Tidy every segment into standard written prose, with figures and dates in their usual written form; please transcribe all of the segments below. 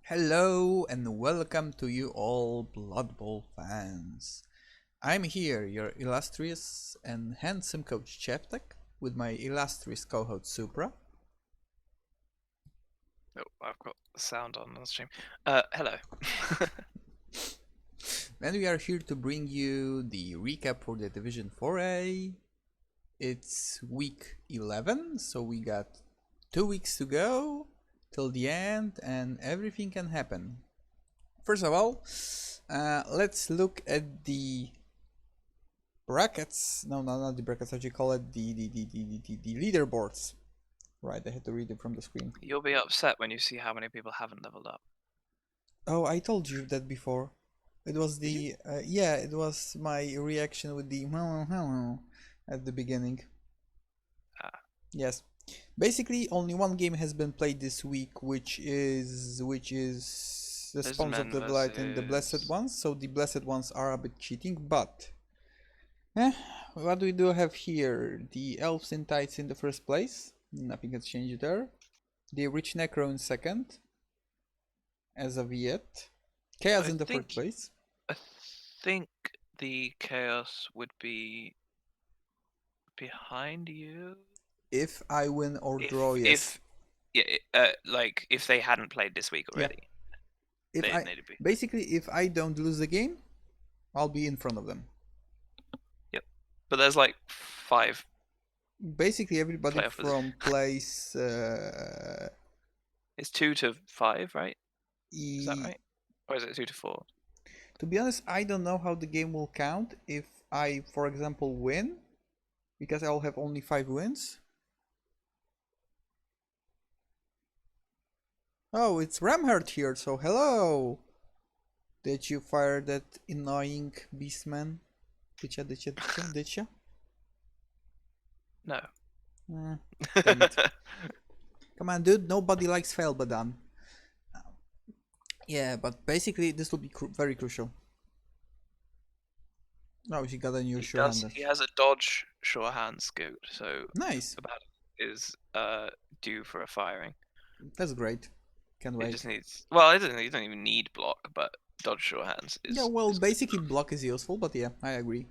Hello and welcome to you all Blood Bowl fans. I'm here, your illustrious and handsome coach Cheptek, with my illustrious co-host Supra. Oh, I've got the sound on the stream. Hello. And we are here to bring you the recap for the Division 4A. It's week 11, so we got 2 weeks to go till the end and everything can happen. First of all, let's look at the brackets. No, not the brackets. How do you call it? The leaderboards. Right, I had to read it from the screen. You'll be upset when you see how many people haven't leveled up. Oh, I told you that before. It was the yeah, it was my reaction with the at the beginning. Ah. Yes, basically only one game has been played this week, which is the Spawns of the Light and the Blessed Ones. So the Blessed Ones are a bit cheating, but what we do have here? The Elves and Tides in the first place. Nothing has changed there. The Rich Necro in second, as of yet. Chaos in the third place. I think the Chaos would be behind you. If I win or draw, yes. Like if they hadn't played this week already. Yeah. Basically, if I don't lose the game, I'll be in front of them. Yep. But there's like 5. Basically, everybody from place. It's 2 to 5, right? Is that right? Or is it 2 to 4? To be honest, I don't know how the game will count if I, for example, win, because I'll have only 5 wins. Oh, it's Ramhart here, so hello! Did you fire that annoying beastman? Did ya? No. Damn it. Come on, dude, nobody likes Failbadan. Yeah, but basically this will be very crucial. Oh, he got a new sure hand. He has a dodge sure hand scoot, so nice. That is due for a firing. That's great. Can't wait. It just needs. Well, it doesn't. You don't even need block, but dodge sure hands is. Yeah, well, basically block is useful, but yeah, I agree.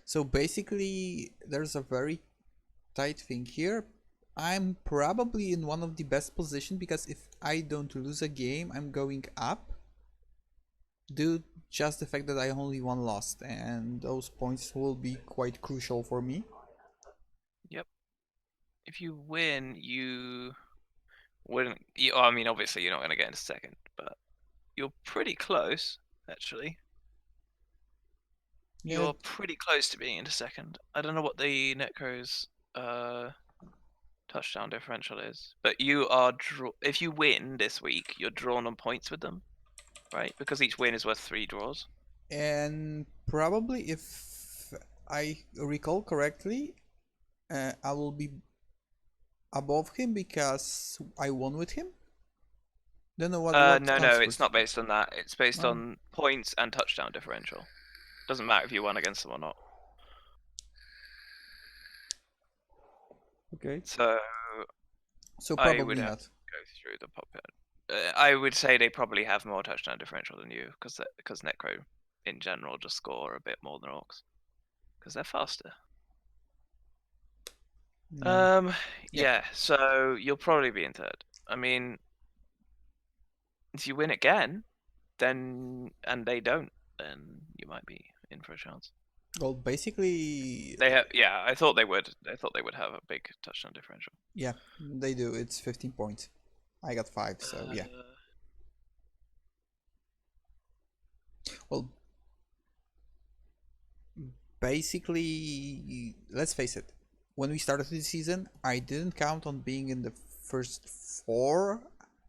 So basically, there's a very tight thing here. I'm probably in one of the best positions because if I don't lose a game, I'm going up. Due just the fact that I only one lost, and those points will be quite crucial for me. Yep. If you win, you wouldn't. I mean, obviously, you're not going to get into second, but you're pretty close, actually. Yeah. You're pretty close to being into second. I don't know what the Necro's touchdown differential is, but you are if you win this week, you're drawn on points with them, right? Because each win is worth 3 draws. And probably, if I recall correctly, I will be above him because I won with him. Don't know what. No, it's not based on that. It's based on points and touchdown differential. Doesn't matter if you won against them or not. Okay. So probably I would not. Have to go through the pop. I would say they probably have more touchdown differential than you because Necro in general just score a bit more than Orcs because they're faster. Yeah. So you'll probably be in third. I mean, if you win again, then and they don't, then you might be in for a chance. Well, basically, they have. Yeah, I thought they would. I thought they would have a big touchdown differential. Yeah, they do. It's 15 points. I got 5, so yeah. Well, basically, let's face it. When we started the season, I didn't count on being in the first 4.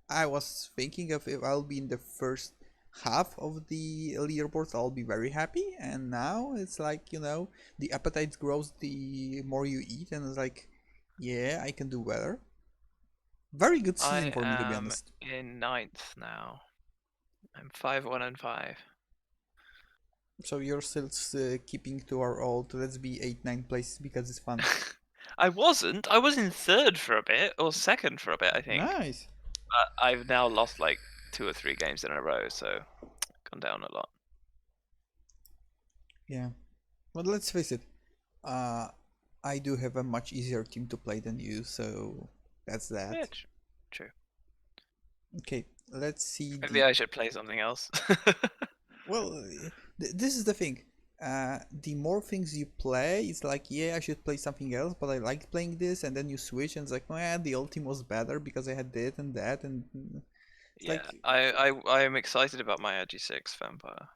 I was thinking of if I'll be in the first half of the leaderboards, I'll be very happy. And now it's like, you know, the appetite grows the more you eat, and it's like, yeah, I can do better. Very good season for me, to be honest. I'm in 9th now. I'm 5-1-5. So you're still keeping to our old, let's be 8-9 places because it's fun. I wasn't. I was in 3rd for a bit, or 2nd for a bit, I think. Nice. But I've now lost like 2 or 3 games in a row, so gone down a lot. Yeah. Well, let's face it. I do have a much easier team to play than you, so that's that. Yeah, true. Okay, let's see. Maybe I should play something else. Well, this is the thing. The more things you play, it's like, yeah, I should play something else, but I like playing this, and then you switch, and it's like, well, the old team was better because I had that and that, and it's Yeah, like, I am excited about my RG6 vampire.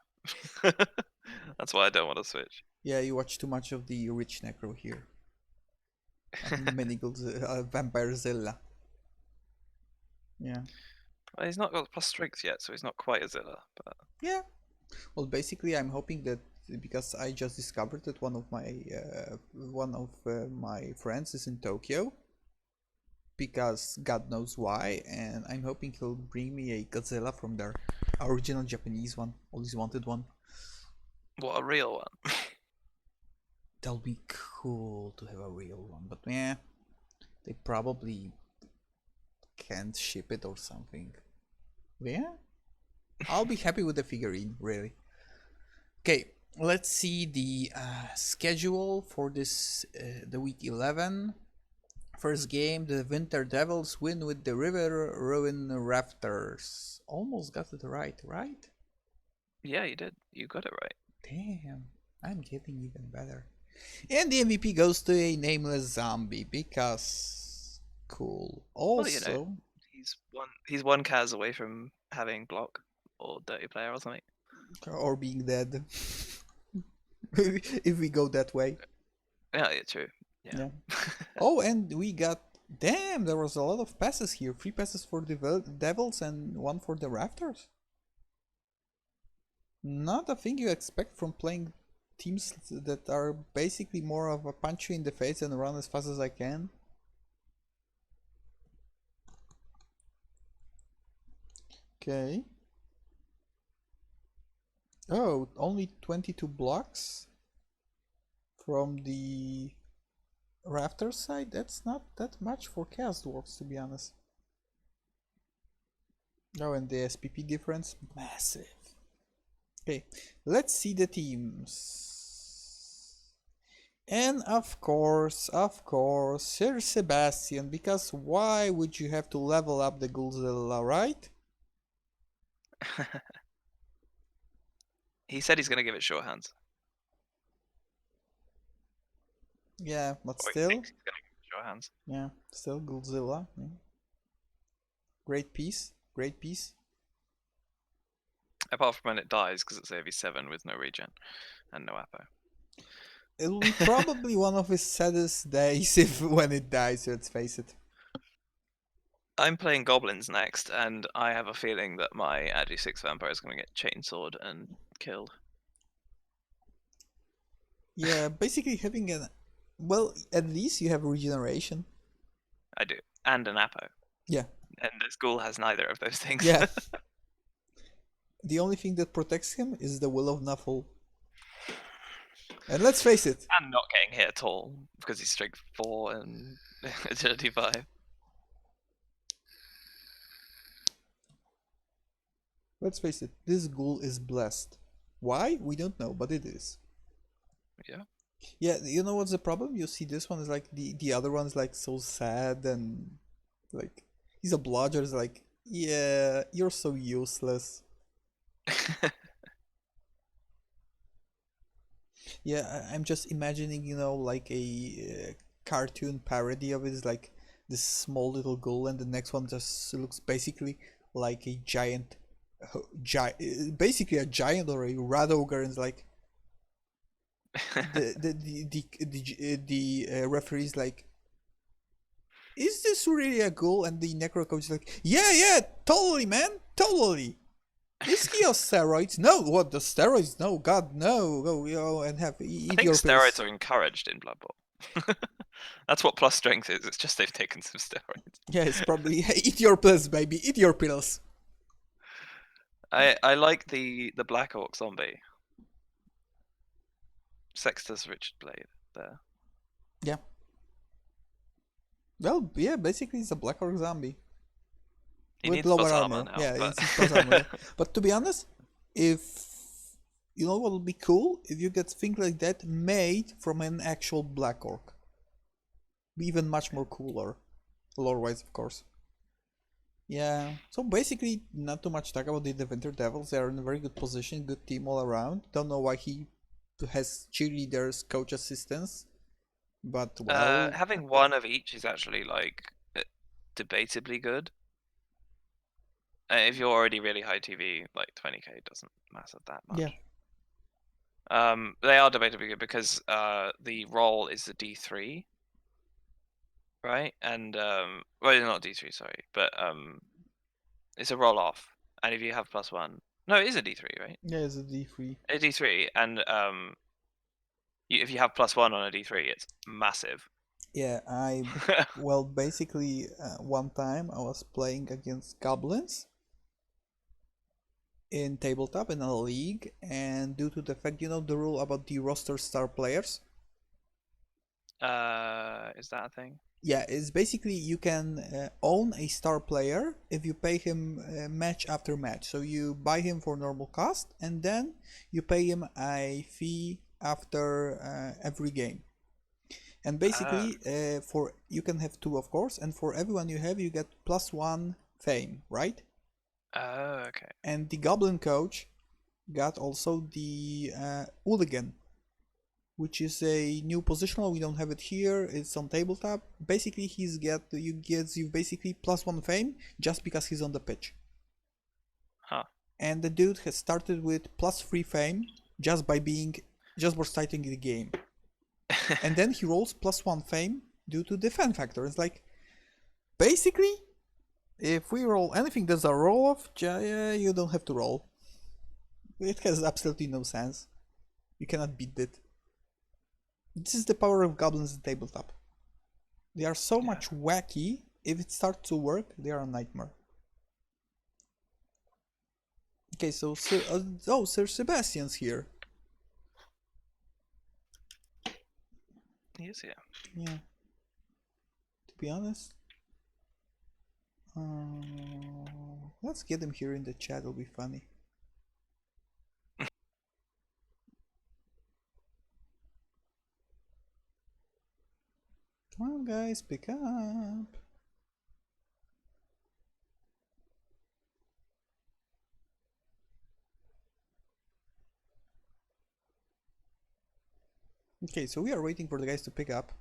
That's why I don't want to switch. yeah, you watch too much of the rich necro here. Many good vampire Zilla. Yeah. Well, he's not got plus strength yet, so he's not quite a Zilla. But Yeah. Well, basically, I'm hoping that because I just discovered that one of my friends is in Tokyo, because God knows why, and I'm hoping he'll bring me a Godzilla from their original Japanese one, always wanted one. what a real one! That'll be cool to have a real one, but yeah, they probably can't ship it or something. But yeah, I'll be happy with the figurine, really. Okay, let's see the schedule for this the week 11. First game, the Winter Devils win with the River Ruin Rafters. Almost got it right? Yeah, you did. You got it right. Damn, I'm getting even better. And the MVP goes to a nameless zombie because cool. Also, Well, he's one Kaz away from having block or dirty player or something. or being dead. If we go that way. Yeah, true. Yeah. Oh, and we got. Damn, there was a lot of passes here. 3 passes for the Devils and 1 for the Rafters. Not a thing you expect from playing teams that are basically more of a punch you in the face and run as fast as I can. Okay. Oh, only 22 blocks from the Raptor side? That's not that much for Chaos Dwarfs, to be honest. Oh, and the SPP difference? Massive. Okay, let's see the teams. And of course, Sir Sebastian, because why would you have to level up the Godzilla, right? He said he's gonna give it short hands. Yeah, but Or he still. thinks he's gonna give it short hands. Yeah, still Godzilla. Yeah. Great piece. Apart from when it dies, because it's AV7 with no regen and no Apo. It'll be probably one of his saddest days if when it dies, let's face it. I'm playing goblins next, and I have a feeling that my RG6 vampire is going to get chainsawed and killed. Yeah, basically having an... Well, at least you have regeneration. I do. And an Apo. Yeah. And this ghoul has neither of those things. Yeah. The only thing that protects him is the Will of Nuffle. And let's face it. And not getting hit at all, because he's strength 4 and agility 5. Let's face it, this ghoul is blessed. Why? We don't know, but it is. Yeah. Yeah, you know what's the problem? You see this one is like, the other one's like so sad and like, he's a bludger, is like, yeah, you're so useless. Yeah, I'm just imagining, you know, like a cartoon parody of it is like this small little ghoul, and the next one just looks basically like a giant, basically a giant or a rat ogre, and it's like the referee's like, is this really a ghoul? And the necro coach is like, yeah, totally, man, totally. Is he on steroids? No, what, the steroids? No, God, no. Go, and eat I think your steroids pills. are encouraged in Blood Bowl. That's what plus strength is. It's just they've taken some steroids. Yeah, it's probably eat your pills, baby. Eat your pills. I like the Black Orc zombie. Sextus Richard Blade there. Yeah. Well, yeah, basically it's a Black Orc zombie. He with needs lower plus armor. now. Yeah, But... it's plus armor. Yeah. But to be honest, if you know what would be cool if you get things like that made from an actual black orc. Be even much more cooler, lore-wise, of course. Yeah. So basically, not too much talk about the Winter Devils. They are in a very good position, good team all around. Don't know why he has cheerleaders, coach assistants, but well. having one of each is actually like debatably good. If you're already really high TV, like 20k doesn't matter that much. Yeah. They are debatably good because the roll is the D3, right? And well, not D3, sorry, but it's a roll off, and if you have +1, no, it is a D3, right? Yeah, it's a D3. A D3, and if you have +1 on a D3, it's massive. Yeah, well, basically, one time I was playing against goblins in tabletop in a league, and due to the fact, you know, the rule about the roster star players. Is that a thing? Yeah, it's basically you can own a star player if you pay him match after match. So you buy him for normal cost, and then you pay him a fee after every game. And basically, for you can have two, of course, and for everyone you have, you get +1 fame, right? Oh, okay. And the Goblin coach got also the Hooligan, which is a new positional. We don't have it here. It's on tabletop. Basically, gets you basically +1 fame just because he's on the pitch. Huh. And the dude has started with +3 fame just for starting the game. And then he rolls +1 fame due to the fan factor. It's like, basically, if we roll anything that's a roll off, you don't have to roll. It has absolutely no sense. You cannot beat it. This is the power of goblins in tabletop. They are so much wacky. If it starts to work, they are a nightmare. Okay, so Sir Sebastian's here. He is here. Yeah. To be honest, let's get him here in the chat. It'll be funny. Come on, guys, pick up. Okay, so we are waiting for the guys to pick up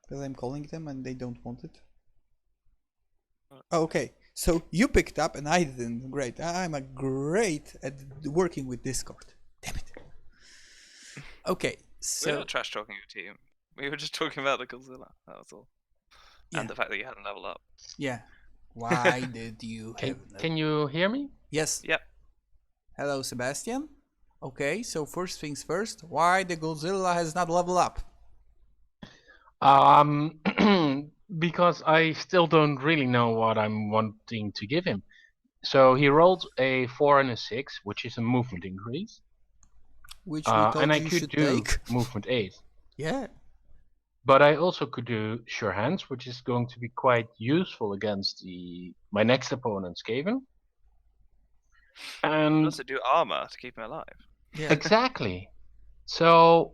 because I'm calling them and they don't want it. Okay, so you picked up and I didn't. Great. I'm a great at working with Discord. Damn it. Okay, so We're not trash talking your team. We were just talking about the Godzilla. That was all. yeah. And the fact that you hadn't leveled up. Yeah. Why did you have? Can you hear me? Yes. Yep. Hello, Sebastian. Okay, so first things first. Why the Godzilla has not leveled up? Because I still don't really know what I'm wanting to give him. So he rolled a 4 and a 6, which is a movement increase. Which we told and I you could should do take. movement 8. Yeah. But I also could do Sure Hands, which is going to be quite useful against my next opponent, Skaven. And you also do armor to keep him alive. Yeah. Exactly. So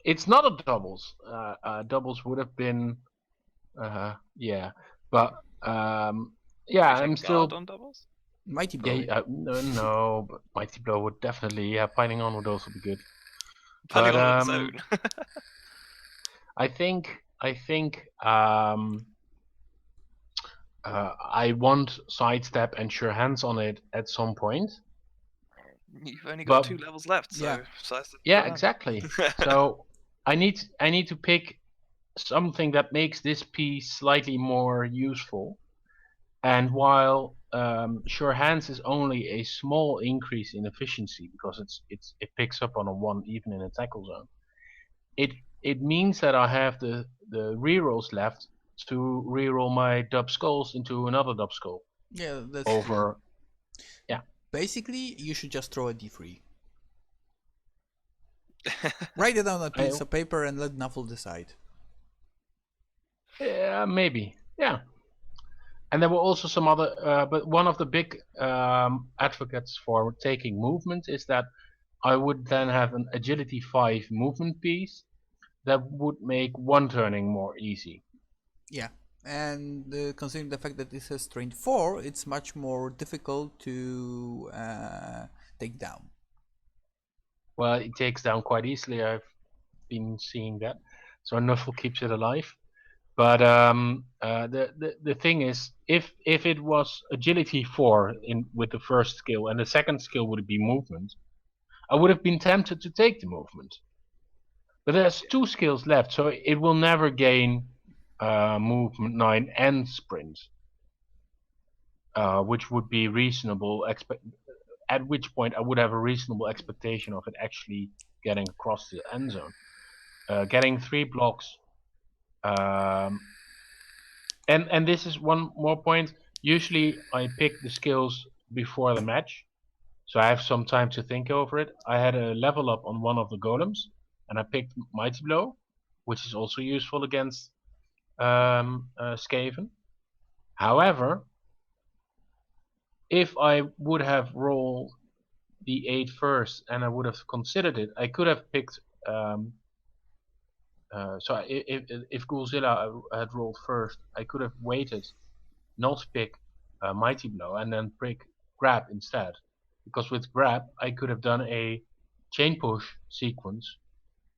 it's not a doubles. Doubles would have been, yeah. But yeah, Do you I'm take guard still. on doubles? Mighty Blow. Yeah, no, but Mighty Blow would definitely. Yeah, Piling On would also be good. Piling But on its own. I think I want Sidestep and Sure Hands on it at some point. You've only got But 2 levels left, so yeah, exactly. So I need to pick something that makes this piece slightly more useful. And while Sure Hands is only a small increase in efficiency because it picks up on a 1 even in a tackle zone, it means that I have the rerolls left to reroll my dub skulls into another dub skull. Yeah, that's over. True. Yeah. Basically, you should just throw a D3. Write it on a piece of paper and let Nuffle decide. Yeah, maybe. Yeah. And there were also some other, but one of the big advocates for taking movement is that I would then have an agility 5 movement piece that would make one turning more easy. Yeah, and considering the fact that this has strength 4, it's much more difficult to take down. Well, it takes down quite easily. I've been seeing that, so Nuffle keeps it alive. But the thing is, if it was agility 4 in with the first skill and the second skill would be movement, I would have been tempted to take the movement. But there's 2 skills left, so it will never gain movement 9 and sprint, which would be reasonable. At which point I would have a reasonable expectation of it actually getting across the end zone, getting 3 blocks. And this is one more point. Usually I pick the skills before the match, so I have some time to think over it. I had a level up on one of the golems, and I picked Mighty Blow, which is also useful against Skaven. However, if I would have rolled the 8 first and I would have considered it, I could have picked. So if Godzilla had rolled first, I could have waited, not pick Mighty Blow, and then pick Grab instead. Because with Grab, I could have done a chain push sequence,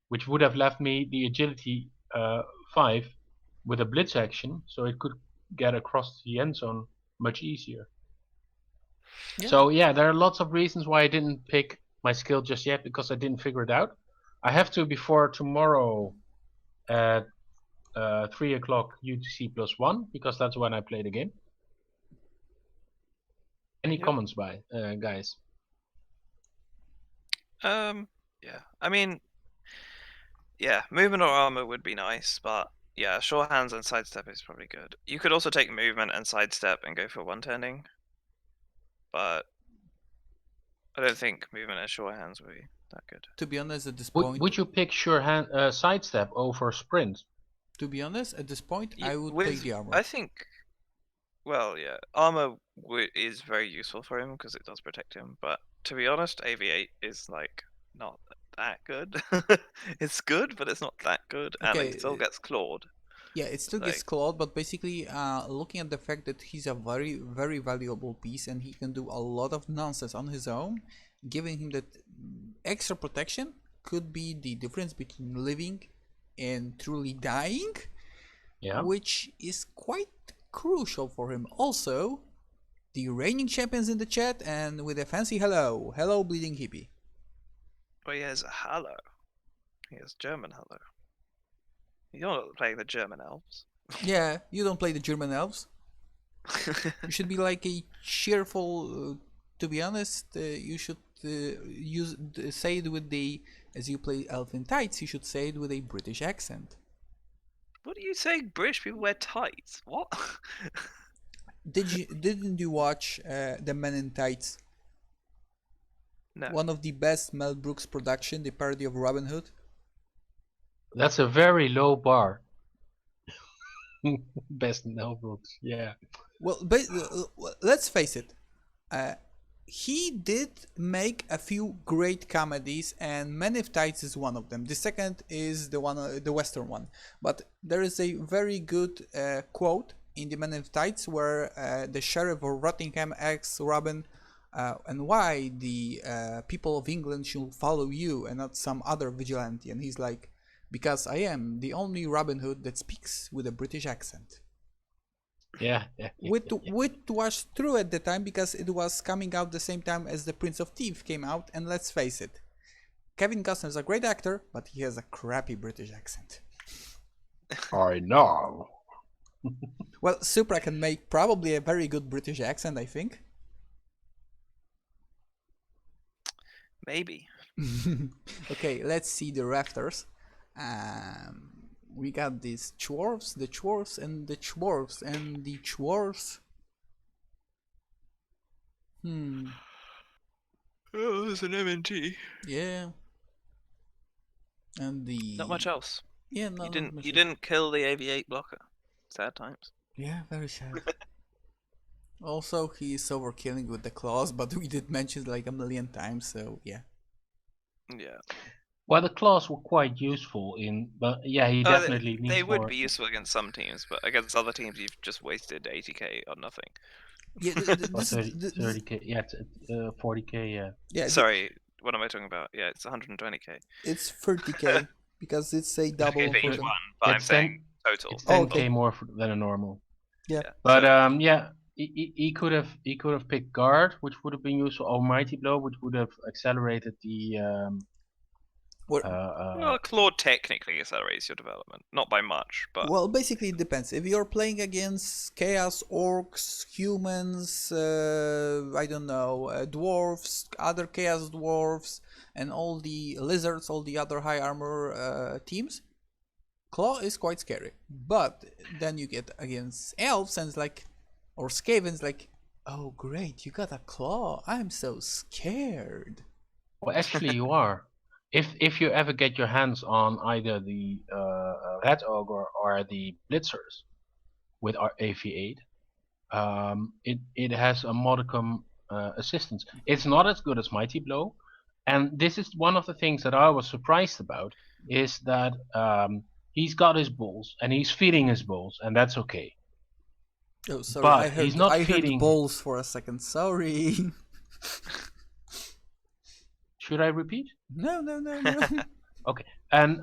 which would have left me the agility 5 with a blitz action, so it could get across the end zone much easier. Yeah. So yeah, there are lots of reasons why I didn't pick my skill just yet, because I didn't figure it out. I have to before tomorrow at 3 o'clock UTC +1, because that's when I play the game. Any comments by guys? Yeah. I mean, yeah, movement or armor would be nice, but yeah, sure hands and sidestep is probably good. You could also take movement and sidestep and go for one turning, but I don't think movement and sure hands would be that good. To be honest, at this point, Would you pick sure hand sidestep over sprint? To be honest, at this point, I would with, take the armor. I think. Well, yeah, armor is very useful for him because it does protect him. But to be honest, AV8 is like not that good. It's good, but it's not that good, and Okay, it still gets clawed. Yeah, it still gets Like, clawed, but basically, looking at the fact that he's a very, very valuable piece and he can do a lot of nonsense on his own, giving him that extra protection could be the difference between living and truly dying, Yeah. which is quite crucial for him. Also, the reigning champions in the chat and with a fancy hello, hello, bleeding hippie. well, he has a hello. He has German hello. You're not playing the German elves. Yeah, you don't play the German elves. You should be like a cheerful. To be honest, you should say it with the, as you play Elfin Tights, you should say it with a British accent. What are you saying? British people wear tights? What? Didn't you watch The Men in Tights? No. One of the best Mel Brooks production, the parody of Robin Hood. That's a very low bar. Best Mel Brooks, yeah. Well, let's face it. He did make a few great comedies, and Men in Tights is one of them. The second is the one, the Western one. But there is a very good quote in the Men in Tights where the sheriff of Rottingham asks Robin, and why the people of England should follow you and not some other vigilante. And he's like, because I am the only Robin Hood that speaks with a British accent. Yeah. Which was true at the time because it was coming out the same time as the Prince of Thieves came out, and let's face it, Kevin Costner is a great actor, but he has a crappy British accent. I know. Well, Supra can make probably a very good British accent, I think. Maybe. Okay, let's see the rafters. We got these dwarves, the dwarves, and the dwarves, and the dwarves. Oh, there's an MNT. Yeah. And the... Not much else. Yeah, no, you didn't kill the AV8 blocker. Sad times. Yeah, very sad. Also, he's overkilling with the claws, but we did mention it like a million times, so yeah. Yeah. Well, the claws were quite useful but yeah, he definitely needs They would more. be useful against some teams, but against other teams, you've just wasted 80k on nothing. Yeah, Or 30k, yeah, 40k, yeah. yeah. Sorry, what am I talking about? Yeah, it's 120k. It's 30k because it's a double for for each them. one, but I'm It's saying total. It's Oh, 10k okay. more than a normal. Yeah. But So, yeah, he could have picked guard, which would have been useful, or mighty blow, which would have accelerated the well, Claude technically accelerates your development, not by much, but well, basically it depends. If you're playing against chaos orcs, humans, I don't know, dwarves, other chaos dwarves, and all the lizards, all the other high armor teams, claw is quite scary. But then you get against elves and it's like, or skavens, like, oh great, you got a claw. I'm so scared. well, actually, you are. If you ever get your hands on either the red ogre or the blitzers with our AV8, it has a modicum assistance. It's not as good as mighty blow, and this is one of the things that I was surprised about, is that he's got his bulls and he's feeding his bulls, and that's okay. Oh, sorry, But he's not I heard feeding. balls for a second. Sorry. Should I repeat? No. Okay. And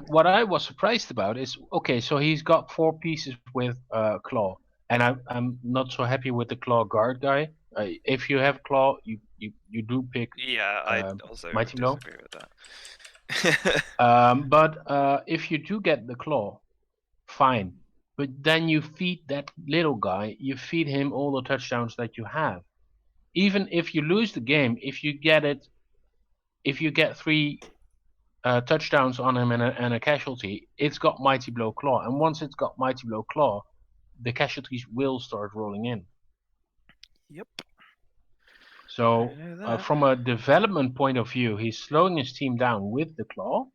what I was surprised about is, okay, so he's got 4 pieces with claw, and I'm not so happy with the claw guard guy. If you have claw, you do pick yeah, I also mighty blow. disagree with that. But if you do get the claw, fine. But then you feed that little guy, you feed him all the touchdowns that you have. Even if you lose the game, if you get 3 touchdowns on him and a casualty, it's got mighty blow claw, and once it's got mighty blow claw, the casualties will start rolling in. Yep. So from a development point of view, he's slowing his team down with the claw,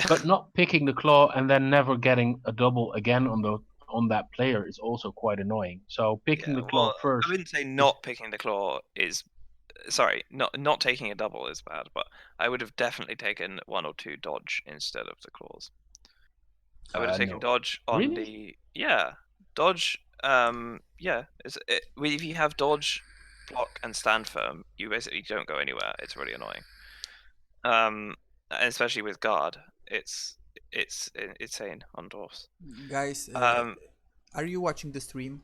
but not picking the claw and then never getting a double again on that player is also quite annoying. So picking the claw first. I wouldn't say not picking the claw is. Sorry, not taking a double is bad, but I would have definitely taken 1 or 2 dodge instead of the claws. I would have taken dodge on really? dodge. If you have dodge, block, and stand firm, you basically don't go anywhere. It's really annoying. Especially with guard, it's insane on dwarfs. Guys, are you watching the stream?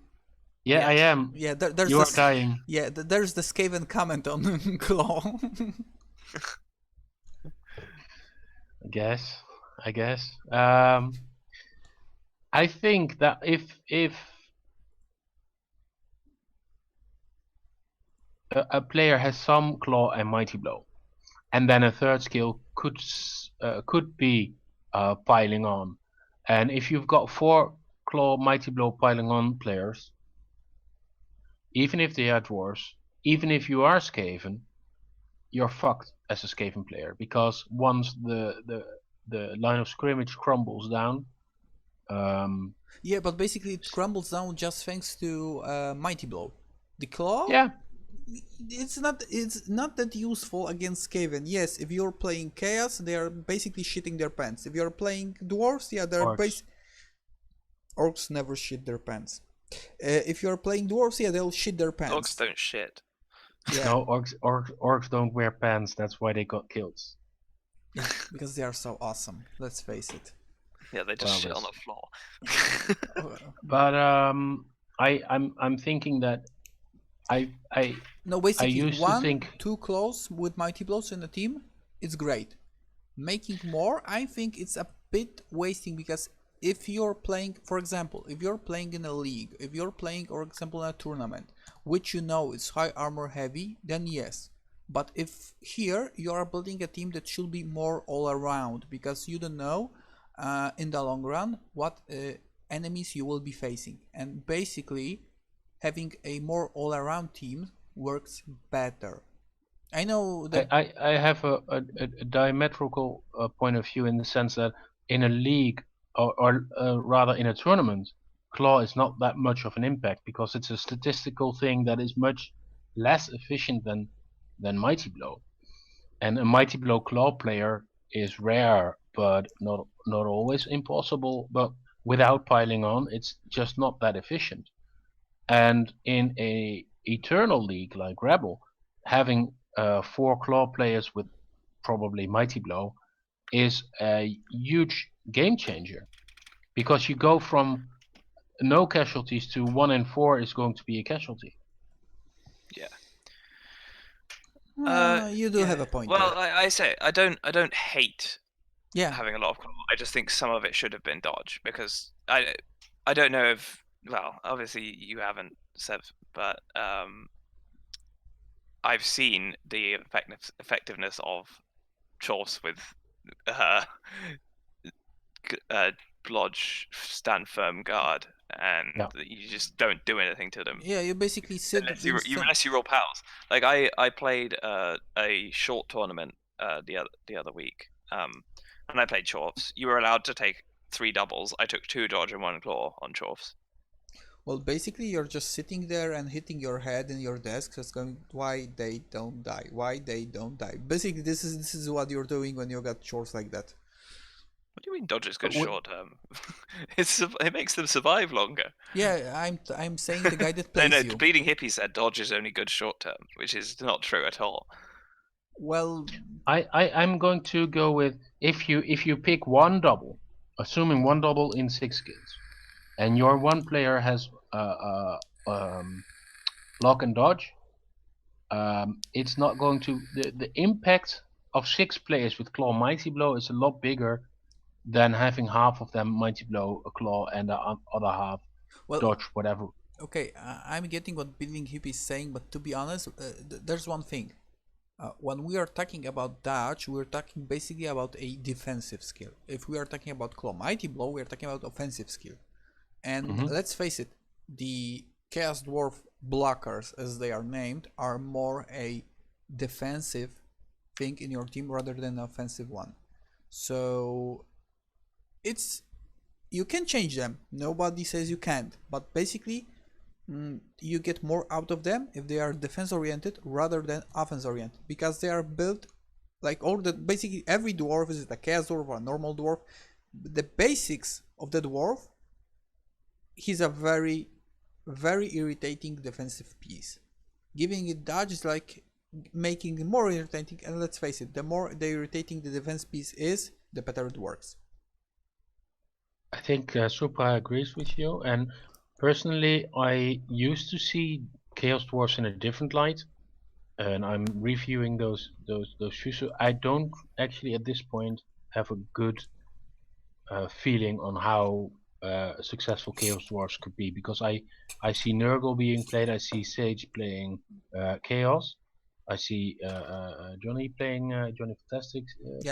Yeah, yes. I am. Yeah, there's you are dying. Yeah, there's the Skaven comment on claw. I guess. I think that if a player has some claw and mighty blow, and then a third skill could be piling on, and if you've got 4 claw mighty blow piling on players, even if they are dwarves, even if you are Skaven, you're fucked as a Skaven player, because once the line of scrimmage crumbles down. Yeah, but basically it crumbles down just thanks to mighty blow. The claw. Yeah. It's not that useful against Skaven. Yes, if you're playing chaos, they are basically shitting their pants. If you're playing dwarves, yeah, they're orcs never shit their pants. If you're playing dwarves, yeah, they'll shit their pants. Orcs don't shit. Yeah. No, orcs don't wear pants. That's why they got killed. Yeah, because they are so awesome. Let's face it. Yeah, they just shit on the floor. But I'm thinking that basically 1-2 claws with mighty blows in a team, it's great. Making more, I think it's a bit wasting, because if you're playing, for example, if you're playing in a league, if you're playing, for example, in a tournament, which you know is high armor heavy, then yes. But if here you are building a team that should be more all around, because you don't know in the long run what enemies you will be facing, and basically having a more all around team works better. I know that I have a diametrical point of view, in the sense that in a league, or rather in a tournament, Claw is not that much of an impact because it's a statistical thing that is much less efficient than Mighty Blow. And a Mighty Blow Claw player is rare, but not always impossible. But without piling on, it's just not that efficient. And in a Eternal League like REBBL, having 4 Claw players with probably Mighty Blow is a huge game changer because you go from no casualties to 1 in 4 is going to be a casualty. Yeah. You do have a point Well, there. I say I don't hate Yeah. having a lot of claw. I just think some of it should have been dodge because I don't know if, well, obviously you haven't, Seb, but I've seen the effectiveness of Chorfs with Blodge stand firm guard, and you just don't do anything to them. Yeah, you basically sit unless you roll pals. Like I played a short tournament the other week, and I played Chorfs. You were allowed to take 3 doubles. I took 2 dodge and 1 claw on Chorfs. Well, basically, you're just sitting there and hitting your head in your desk, just going, "Why they don't die? Why they don't die?" Basically, this is what you're doing when you got chores like that. What do you mean dodge is good short term? It makes them survive longer. Yeah, I'm saying the guy that plays no, you. the Bleeding Hippie said dodge is only good short term, which is not true at all. Well, I'm going to go with if you pick 1 double, assuming 1 double in 6 skills, and your 1 player has block and dodge, it's not going to the impact of 6 players with Claw Mighty Blow is a lot bigger than having half of them Mighty Blow, a Claw, and the other half dodge, whatever. Okay, I'm getting what Bleeding Hippie is saying, but to be honest, there's one thing. When we are talking about dodge, we're talking basically about a defensive skill. If we are talking about Claw Mighty Blow, we're talking about offensive skill. And let's face it, the Chaos Dwarf blockers, as they are named, are more a defensive thing in your team rather than an offensive one. So you can change them. Nobody says you can't, but basically you get more out of them if they are defense oriented rather than offense oriented, because they are built like basically every dwarf, is it a chaos dwarf or a normal dwarf, the basics of the dwarf, he's a very irritating defensive piece. Giving it dodge is like making it more irritating, and let's face it, the more irritating the defense piece is, the better it works. I think Supra agrees with you, and personally I used to see Chaos Dwarfs in a different light, and I'm reviewing those Shusu. I don't actually at this point have a good feeling on how successful Chaos Dwarfs could be, because I see Nurgle being played, I see Sage playing Chaos, I see Johnny playing Johnny Fantastic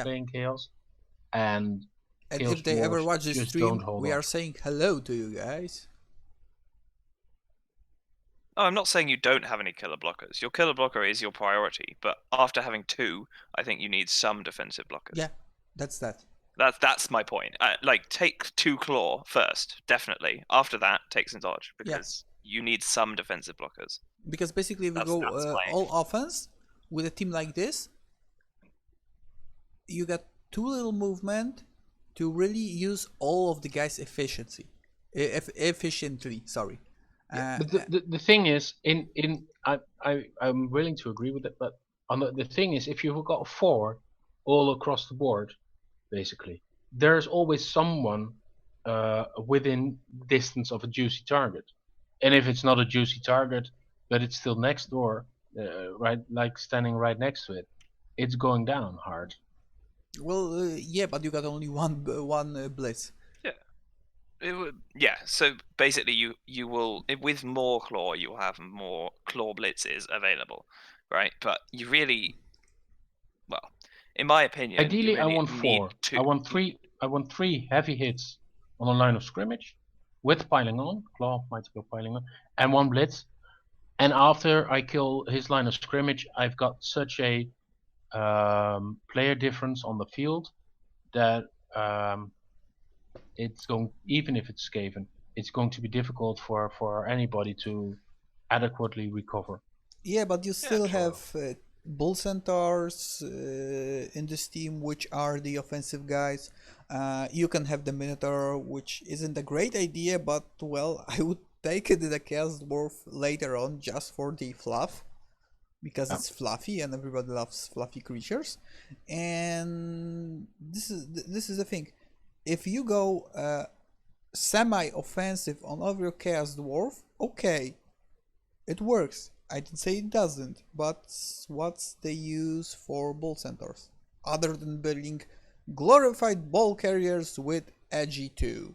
playing Chaos, and Chaos if they Dwarfs ever watch this stream, we are saying hello to you guys. Oh, I'm not saying you don't have any killer blockers. Your killer blocker is your priority, but after having 2, I think you need some defensive blockers. Yeah, that's that. That's my point. Like, take 2 claw first, definitely. After that, take some dodge, because you need some defensive blockers. Because basically, if we go all offense with a team like this, you got too little movement to really use all of the guys' efficiently. Sorry. But the thing is, I'm willing to agree with it, but the thing is, if you've got 4 all across the board, basically, there's always someone within distance of a juicy target, and if it's not a juicy target, but it's still next door, right, like standing right next to it, it's going down hard. Well, yeah, but you got only one blitz. Yeah, so basically you will, with more claw, you'll have more claw blitzes available, right? But you really, well, in my opinion, ideally really I want 4. I want 3 heavy hits on a line of scrimmage with piling on, claw, might go piling on, and 1 blitz. And after I kill his line of scrimmage, I've got such a player difference on the field that it's going, even if it's Skaven, it's going to be difficult for anybody to adequately recover. Yeah, but you still true. have bull centaurs in this team, which are the offensive guys. You can have the minotaur, which isn't a great idea, but well, I would take it in a chaos dwarf later on just for the fluff, because Yeah. it's fluffy and everybody loves fluffy creatures. And this is the thing. If you go semi-offensive on every chaos dwarf, okay, it works. I didn't say it doesn't, but what's the use for bull centaurs other than building glorified ball carriers with edgy 2?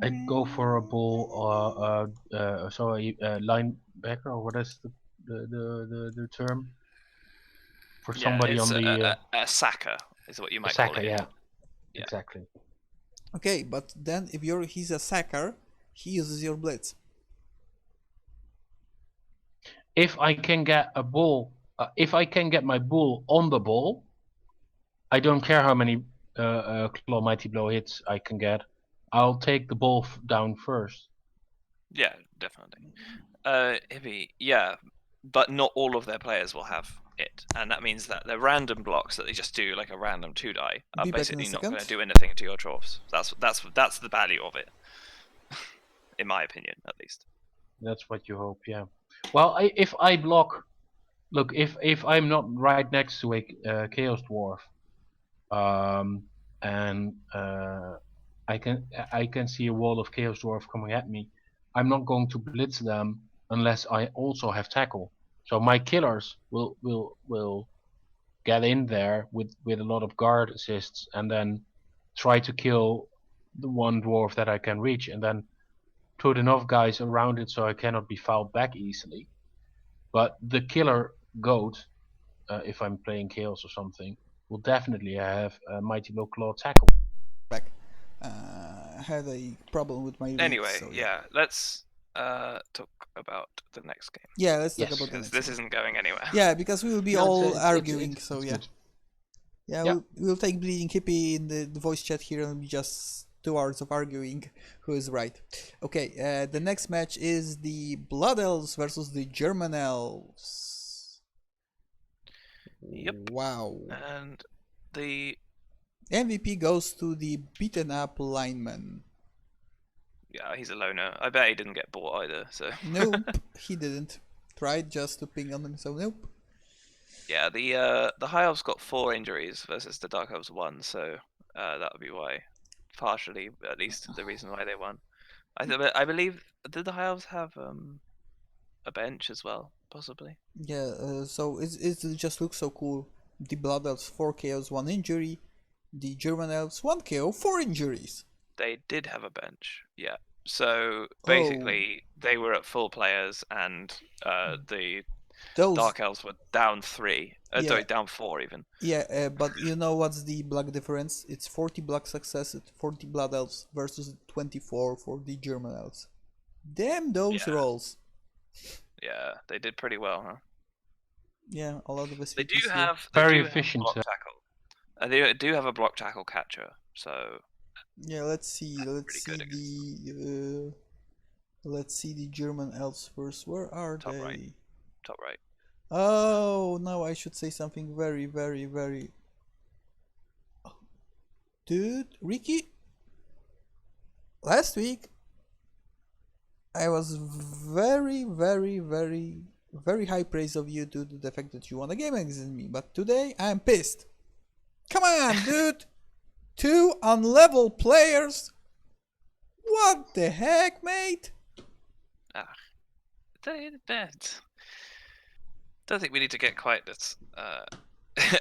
I'd go for a bull, so a linebacker, or what is the term for somebody it's on the a sacker is what you might call sacker? it. Yeah, Yeah. exactly. Okay, but then if he's a sacker, he uses your blitz. If I can get a bull, if I can get my bull on the ball, I don't care how many claw mighty blow hits I can get. I'll take the ball down first. Yeah, definitely. Hippie, yeah, but not all of their players will have it, and that means that the random blocks that they just do, like a random 2-die, are Be back in a basically not going to second. do anything to your dwarfs. That's the value of it, in my opinion, at least. That's what you hope, yeah. Well, if I block, look, if I'm not right next to a chaos dwarf, and I can see a wall of chaos dwarf coming at me, I'm not going to blitz them unless I also have tackle. So my killers will get in there with a lot of guard assists and then try to kill the one dwarf that I can reach, and then put enough guys around it so I cannot be fouled back easily. But the killer goat, if I'm playing chaos or something, will definitely have a mighty blow claw tackle. Back. I had a problem with my read, Anyway, so yeah, let's talk about the next game. Yeah, let's talk Yes. about the Because next this game. isn't going anywhere. Yeah, because we will be No, all it's arguing, so it's yeah. good. Yeah, Yeah. we'll take Bleeding Hippie in the voice chat here, and it'll be just 2 hours of arguing who is right. Okay, the next match is the Blood Elves versus the German Elves. Yep. Wow. And the MVP goes to the beaten up lineman. yeah, he's a loner. I bet he didn't get bought either. So Nope, he didn't. Tried just to ping on him, so nope. yeah, the High Elves got 4 injuries versus the Dark Elves 1, so that would be why, partially at least, the reason why they won. I believe, did the High Elves have a bench as well, possibly? Yeah, so it just looks so cool. The Blood Elves 4 KOs, 1 injury. The German Elves 1 KO, 4 injuries. They did have a bench, yeah. So Oh. basically, they were at full players, and the Those, Dark Elves were down 3. Yeah. Sorry, down 4 even. yeah, but you know what's the black difference? It's 40 black success at 40 Blood Elves versus 24 for the German Elves. Damn those Yeah. rolls. Yeah, they did pretty well, huh? Yeah, a lot of us. They do here. have Very efficient. block tackle. They do have a block tackle catcher, so Yeah, let's see. Let's see pretty good let's see the German Elves first. Where are Top they? right. Top right. Oh, no, I should say something very, very, very. Dude, Ricky, last week I was very, very, very, very high praise of you due to the fact that you won a game against me, but today I'm pissed. Come on, dude! 2 unlevel players? What the heck, mate? Don't think we need to get quite this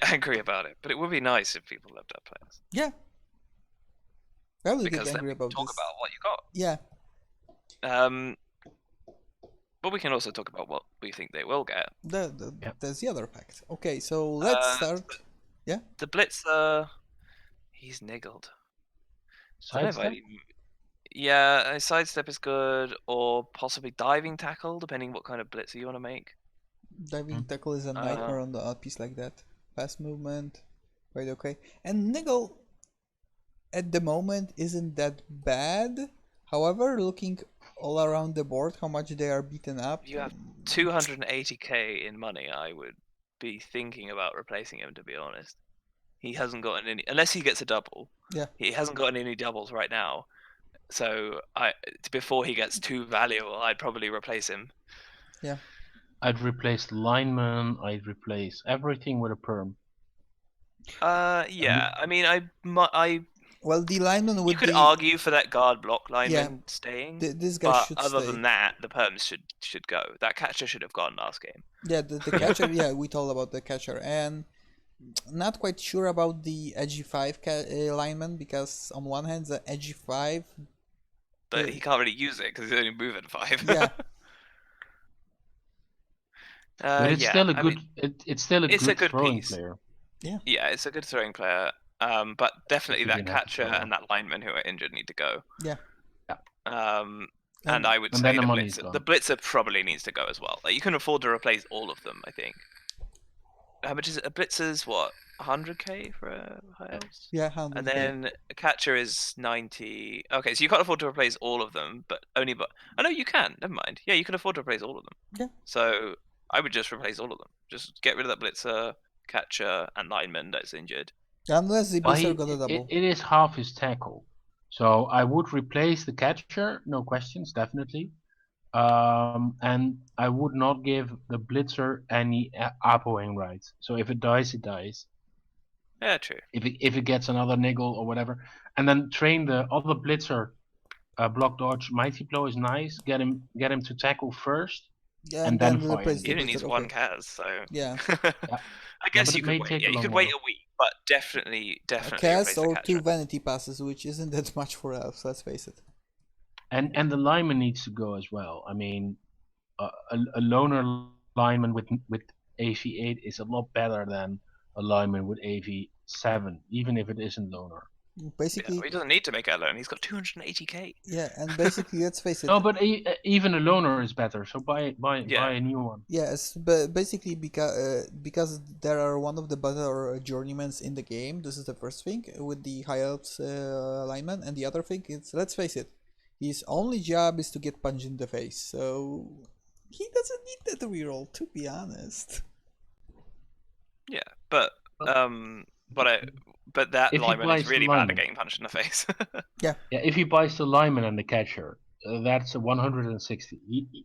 angry about it, but it would be nice if people loved our players. Yeah. I will Because get then angry we can about talk this. about what you got. Yeah. But we can also talk about what we think they will get. That's the other fact. Okay, so let's start. Yeah. The Blitzer, he's niggled. Sidestep? Yeah, a sidestep is good, or possibly diving tackle, depending what kind of blitzer you want to make. Diving tackle is a nightmare on a piece like that. Fast movement, quite okay. And niggle, at the moment, isn't that bad. However, looking all around the board, how much they are beaten up. If you have 280k in money, I would be thinking about replacing him, to be honest. He hasn't gotten any, unless he gets a double. Yeah. He hasn't gotten any doubles right now. So before he gets too valuable, I'd probably replace him. Yeah. I'd replace lineman. I'd replace everything with a perm. Yeah. I mean, Well, the lineman with you could argue for that guard block lineman staying. This guy but should other stay. than that, the perms should go. That catcher should have gone last game. Yeah, the catcher. Yeah, we told about the catcher, and not quite sure about the edgy 5 lineman, because on one hand the edgy 5, but he can't really use it because he's only moving 5. Yeah. But it's still a good. It's still a it's good a good throwing piece. player. Yeah, it's a good throwing player. But definitely If you that didn't have to catcher throw. and that lineman who are injured need to go. Yeah. And I would and say then the the money's blitzer, gone. the blitzer probably needs to go as well. Like, you can afford to replace all of them, I think. How much is it? A blitzer's what? 100k for a high elves? Yeah, 100K. And then a catcher is 90. Okay, so you can't afford to replace all of them, but only. But I know you can. Never mind. Yeah, you can afford to replace all of them. Yeah. So I would just replace all of them. Just get rid of that blitzer, catcher, and lineman that's injured. Unless the blitzer got a double. It is half his tackle, so I would replace the catcher. No questions, definitely. And I would not give the blitzer any apoing rights. So if it dies, it dies. Yeah, true. If it gets another niggle or whatever, and then train the other blitzer. Block dodge, mighty blow is nice. Get him to tackle first, Yeah, and then replace He the only needs blitzer. one Kaz, so yeah. I guess but you it could may wait. take Yeah, a you long could wait while. a week, but definitely A replace cast the or catcher. 2 vanity passes, which isn't that much for elves, let's face it. And the lineman needs to go as well. I mean, a loner lineman with AV8 is a lot better than a lineman with AV7, even if it isn't loner. Basically, he doesn't need to make it alone. He's got 280k. Yeah, and basically, let's face it. No, but even a loner is better. So buy a new one. Yes, but basically because there are one of the better journeymans in the game. This is the first thing with the high elves lineman, and the other thing is, let's face it, his only job is to get punched in the face. So he doesn't need that reroll, to be honest. Yeah, but that lineman is really bad at getting punched in the face. Yeah, if he buys the lineman and the catcher, that's a 160.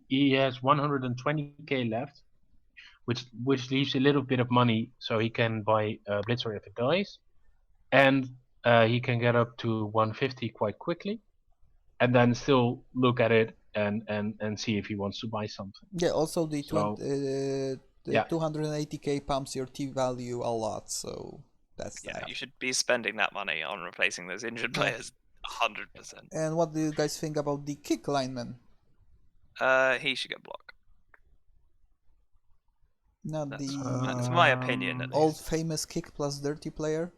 He has 120k left, which leaves a little bit of money, so he can buy a blitzer if it dies, and he can get up to 150 quite quickly, and then still look at it and see if he wants to buy something. Yeah. Also, the 280k pumps your T value a lot, so that's that. You should be spending that money on replacing those injured players 100%. And what do you guys think about the kick lineman? He should get blocked. Not that's my opinion, at least. Old famous kick plus dirty player.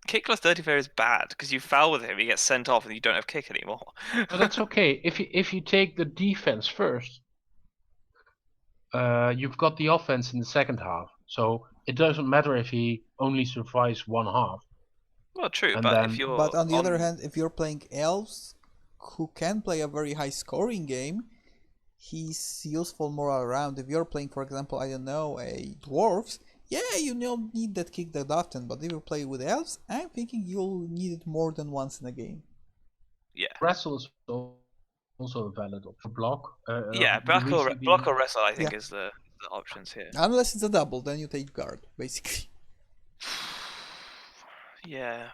Kick plus dirty player is bad because you foul with him, he gets sent off, and you don't have kick anymore. But that's okay. If you take the defense first, you've got the offense in the second half. So it doesn't matter if he only survives one half. Well, true, and but then, if you're But on the other hand, if you're playing elves, who can play a very high scoring game, he's useful more all around. If you're playing, for example, I don't know, a dwarves, yeah, you don't need that kick that often. But if you play with elves, I'm thinking you'll need it more than once in a game. Yeah. Wrestle is also valid for block. Block or wrestle, I think, is the options here. Unless it's a double, then you take guard, basically. Yeah.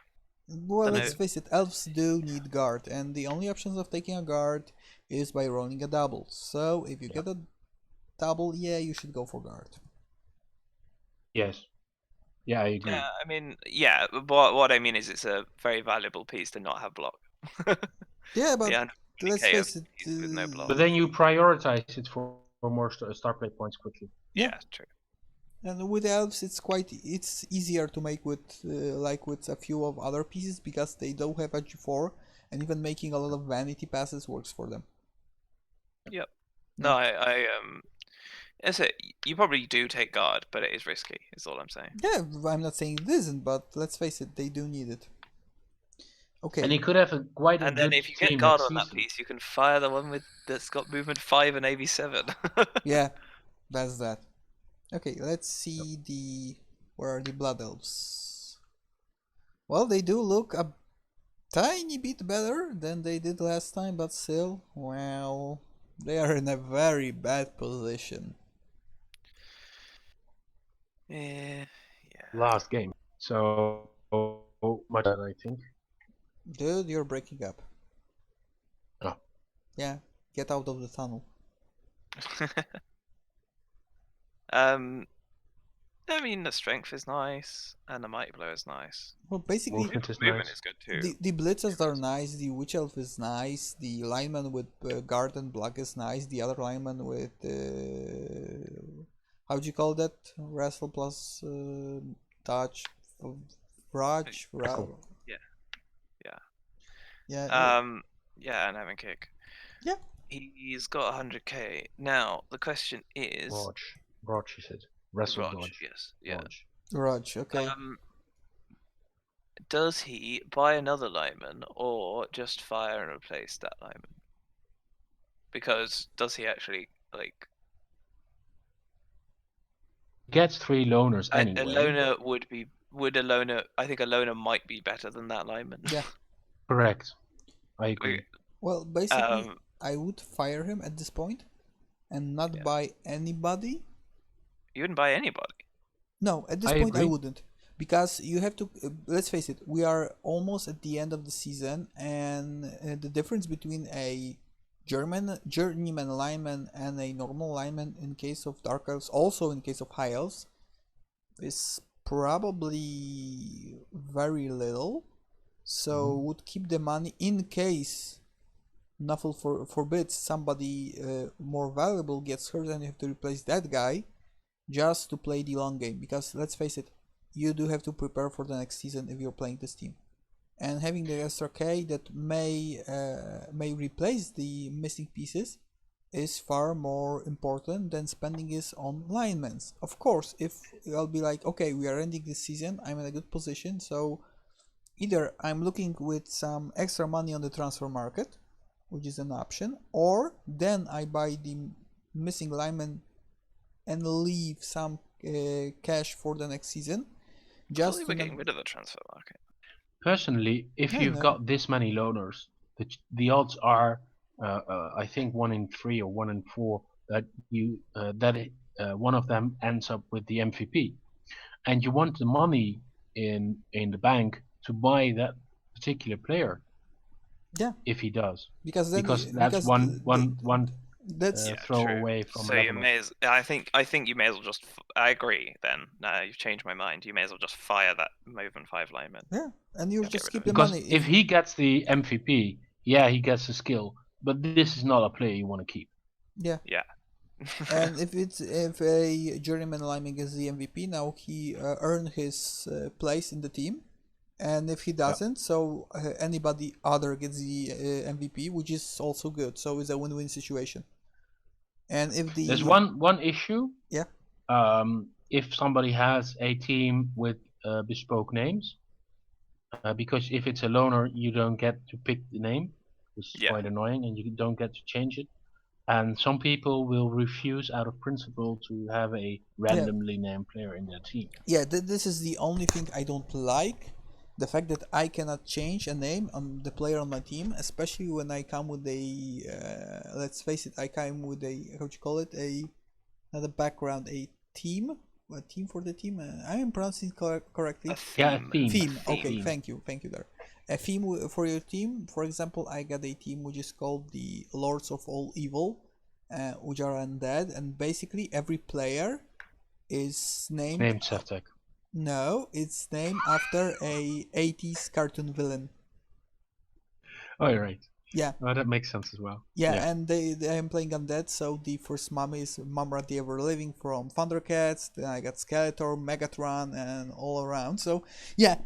Well, let's face it, elves do need guard, and the only options of taking a guard is by rolling a double. So if you get a double, you should go for guard. Yes. Yeah, I agree. Yeah, I mean, but what I mean is it's a very valuable piece to not have block. Yeah, but let's face it. With no block. But then you prioritize it for more start play points quickly. Yeah, true. And with elves, it's easier to make with with a few of other pieces because they don't have a G4, and even making a lot of vanity passes works for them. Yep. No, I you probably do take guard, but it is risky, is all I'm saying. Yeah, I'm not saying it isn't, but let's face it, they do need it. Okay. And he could have quite a And good then if you team get guard next on that season. piece, you can fire the one that's got movement 5 and AV7. Yeah, that's that. Okay, let's see where are the Blood Elves. Well, they do look a tiny bit better than they did last time, but still, well, they are in a very bad position. Yeah. Last game. So much that, I think. Dude, you're breaking up. Oh. Yeah, get out of the tunnel. I mean, the strength is nice, and the mighty blow is nice. Well, basically, Movement is Movement nice. is good too. the blitzers are nice, the witch elf is nice, the lineman with guard and block is nice, the other lineman with how do you call that? Wrestle plus touch, raj, Yeah. yeah, Yeah, and having kick. yeah. He's got 100k. Now the question is, Raj, you said. Wrestle Raj, dodge. yes, yeah. Raj, okay. Does he buy another lineman or just fire and replace that lineman? Because does he actually like? Gets 3 loners anyway. A loner would a loner? I think a loner might be better than that lineman. Yeah. Correct. I agree. Well, basically, I would fire him at this point and not buy anybody. You wouldn't buy anybody. No, at this point I wouldn't. Because you have to, let's face it, we are almost at the end of the season, and the difference between a journeyman lineman and a normal lineman in case of Dark Elves, also in case of High Elves, is probably very little. So would keep the money in case, Nuffle forbids, somebody more valuable gets hurt and you have to replace that guy just to play the long game. Because let's face it, you do have to prepare for the next season if you're playing this team. And having the extra K that may replace the missing pieces is far more important than spending it on linemen. Of course, if I'll be like, okay, we are ending this season, I'm in a good position, so either I'm looking with some extra money on the transfer market, which is an option, or then I buy the missing lineman and leave some cash for the next season. Just we're getting rid of the transfer market. Personally, if you've got this many loners, the odds are, I think 1 in 3 or 1 in 4 that one of them ends up with the MVP, and you want the money in the bank to buy that particular player. Yeah. If he does, because that's one throw away from. So you may as, I think you may as well just. I agree. Then now you've changed my mind. You may as well just fire that movement 5 lineman. Yeah, and you just keep the because money. If he gets the MVP, yeah, he gets the skill, but this is not a player you want to keep. Yeah. Yeah. And if a journeyman lineman gets the MVP, now he earned his place in the team. And if he doesn't, so anybody other gets the MVP, which is also good. So it's a win-win situation. And if there's one issue, yeah, if somebody has a team with bespoke names, because if it's a loner, you don't get to pick the name, which is quite annoying, and you don't get to change it. And some people will refuse out of principle to have a randomly named player in their team. Yeah, this is the only thing I don't like. The fact that I cannot change a name on the player on my team, especially when I come with a, let's face it, I come with a, how do you call it, not a background, a team for the team. I am pronouncing it correctly. A theme. Yeah, theme. Okay, thank you there. A theme for your team. For example, I got a team which is called the Lords of All Evil, which are undead, and basically every player is named Seftek. No, it's named after a 80s cartoon villain. Oh, you're right. Yeah. Oh, that makes sense as well. Yeah, and they I'm playing undead, so the first mummy is Mumra the Ever Living from Thundercats, then I got Skeletor, Megatron, and all around. So, yeah,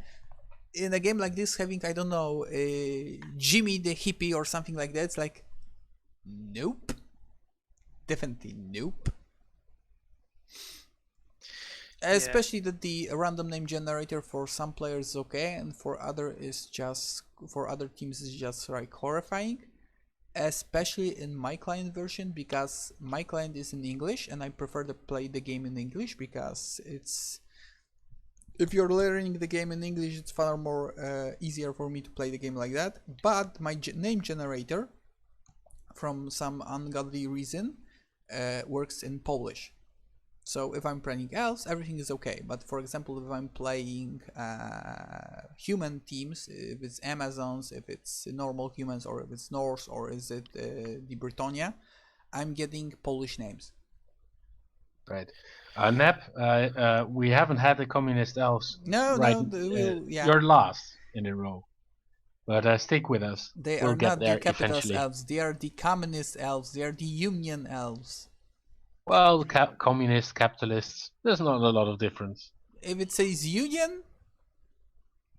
in a game like this, having, I don't know, Jimmy the Hippie or something like that, it's like, nope. Definitely nope. Especially that the random name generator for some players is okay, and for other teams is just like horrifying. Especially in my client version, because my client is in English and I prefer to play the game in English, because if you're learning the game in English, it's far more easier for me to play the game like that. But my name generator, from some ungodly reason, works in Polish. So if I'm playing elves, everything is okay. But for example, if I'm playing human teams, if it's Amazons, if it's normal humans, or if it's Norse, or is it the Britannia, I'm getting Polish names. Right. Nep, we haven't had the communist elves. You're last in a row. But stick with us. We'll get not the capitalist elves. They are the communist elves. They are the union elves. Well, communists, capitalists, there's not a lot of difference. If it says union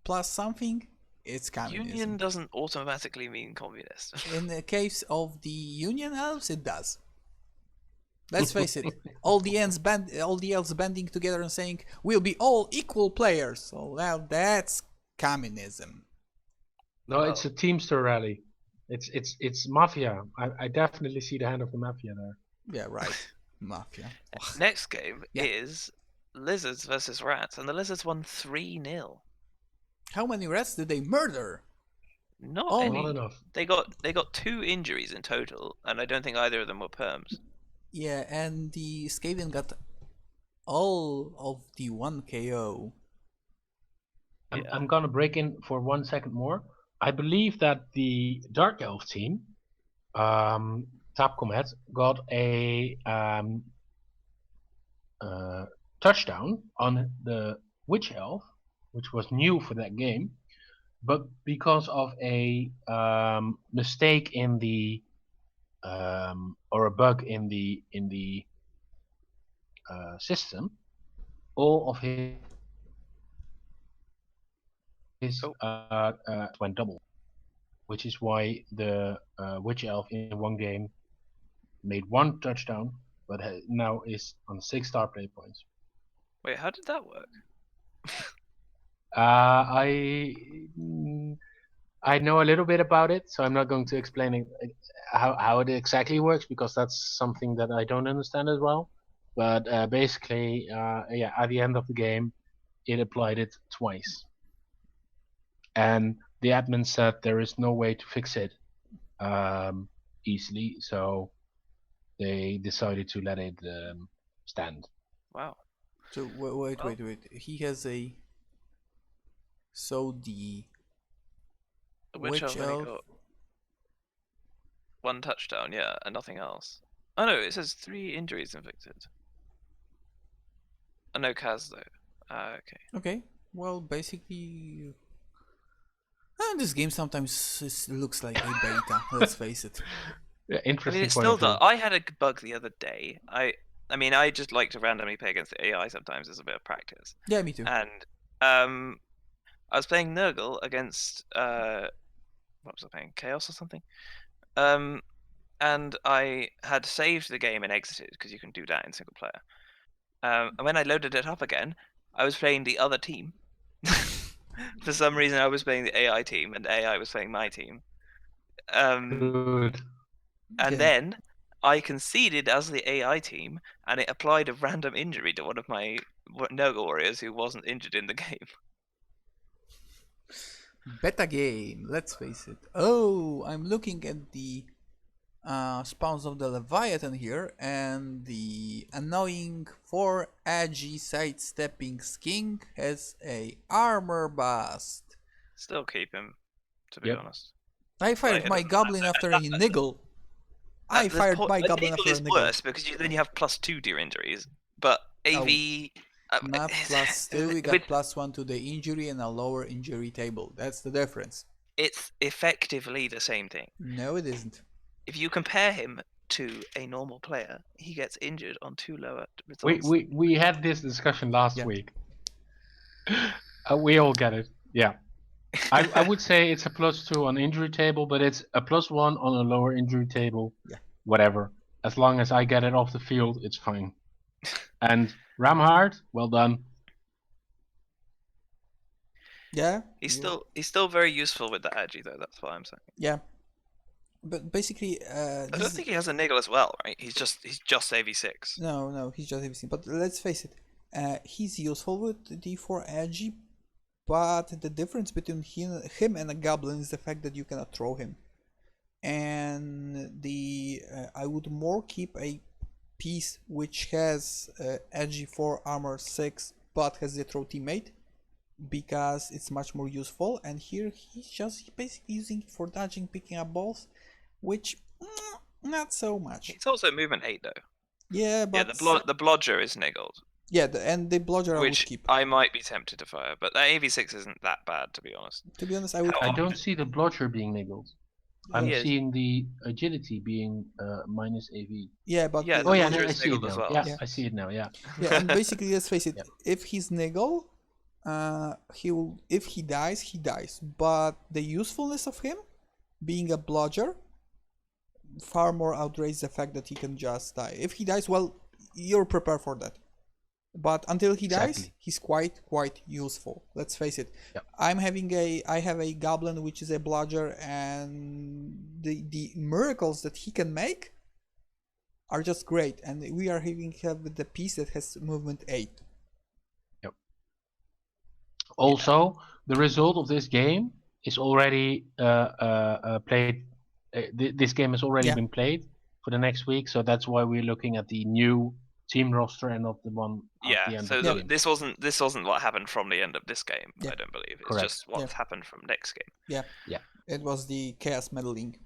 plus something, it's communism. Union doesn't automatically mean communist. In the case of the union elves, it does. Let's face it. all the elves banding together and saying we'll be all equal players. So now that's communism. No, it's a Teamster rally. It's mafia. I definitely see the hand of the mafia there. Yeah, right. Mafia. Next game is Lizards versus Rats, and the Lizards won 3-0. How many rats did they murder? Not enough. They got 2 injuries in total, and I don't think either of them were perms. Yeah, and the Skaven got all of the 1 KO. I'm gonna break in for 1 second more. I believe that the Dark Elf team, Tapcomet, got a touchdown on the Witch Elf, which was new for that game, but because of a mistake in the or a bug in the system, all of his went double, which is why the Witch Elf in one game made 1 touchdown, but now is on 6 star play points. Wait, how did that work? I know a little bit about it, so I'm not going to explain it, how it exactly works, because that's something that I don't understand as well. But basically, at the end of the game, it applied it twice. And the admin said there is no way to fix it easily, so they decided to let it stand. Wow. So wait. He has a... So the Witch Elf only got 1 touchdown, and nothing else. Oh no, it says 3 injuries inflicted. Oh no, Kaz though. Okay. Okay. Well, basically, this game sometimes looks like a beta. Let's face it. Yeah, interesting. I mean, it still does. I had a bug the other day. I mean, I just like to randomly play against the AI sometimes as a bit of practice. Yeah, me too. And I was playing Nurgle against what was I playing? Chaos or something. And I had saved the game and exited, because you can do that in single player. And when I loaded it up again, I was playing the other team. For some reason, I was playing the AI team, and AI was playing my team. Good. And then I conceded as the AI team, and it applied a random injury to one of my Nurgle warriors who wasn't injured in the game. Beta game, let's face it. Oh, I'm looking at the spawns of the Leviathan here, and the annoying 4 edgy sidestepping skink has a armor bust. Still keep him, to be honest. I fired my goblin after a niggle. I fired my goblin after a niggle. Is worse because then you have +2 to your injuries, but AV... not +2, we got +1 to the injury and a lower injury table. That's the difference. It's effectively the same thing. No, it isn't. If you compare him to a normal player, he gets injured on 2 lower results. We had this discussion last week. We all get it. Yeah. I would say it's a +2 on injury table, but it's a +1 on a lower injury table. Yeah. Whatever. As long as I get it off the field, it's fine. And Ramhard, well done. Yeah. He's still very useful with the Agi though. That's what I'm saying. Yeah. But basically, I don't think he has a niggle as well, right? He's just AV6. No, he's just everything. But let's face it, he's useful with D4 Agi, but the difference between him and a goblin is the fact that you cannot throw him. And I would more keep a piece which has Agi 4, armor 6, but has the throw teammate, because it's much more useful. And here he's just basically using it for dodging, picking up balls, which not so much. It's also movement 8 though. Yeah, but the blodger is niggled. Yeah, and the blodger I would keep. I might be tempted to fire, but the AV6 isn't that bad, to be honest. To be honest, I don't see the blodger being niggled. I'm Yes. seeing the agility being minus AV. Yeah, but Yeah, Oh yeah, blodger I is see it niggled now. as well. Yeah, I see it now. Yeah. Yeah, and basically, let's face it. Yep. If he's niggle, if he dies, he dies. But the usefulness of him being a blodger far more outweighs the fact that he can just die. If he dies, well, you're prepared for that. But until he dies, Exactly. he's quite useful. Let's face it. Yep. I have a goblin which is a blodger, and the miracles that he can make are just great. And we are have the piece that has movement 8. Yep. Also, the result of this game is already played. This game has already been played for the next week, so that's why we're looking at the new team roster and not the one at the end of the game. This wasn't what happened from the end of this game. I don't believe it's Correct. just what's happened from next game. Yeah. It was the chaos meddling.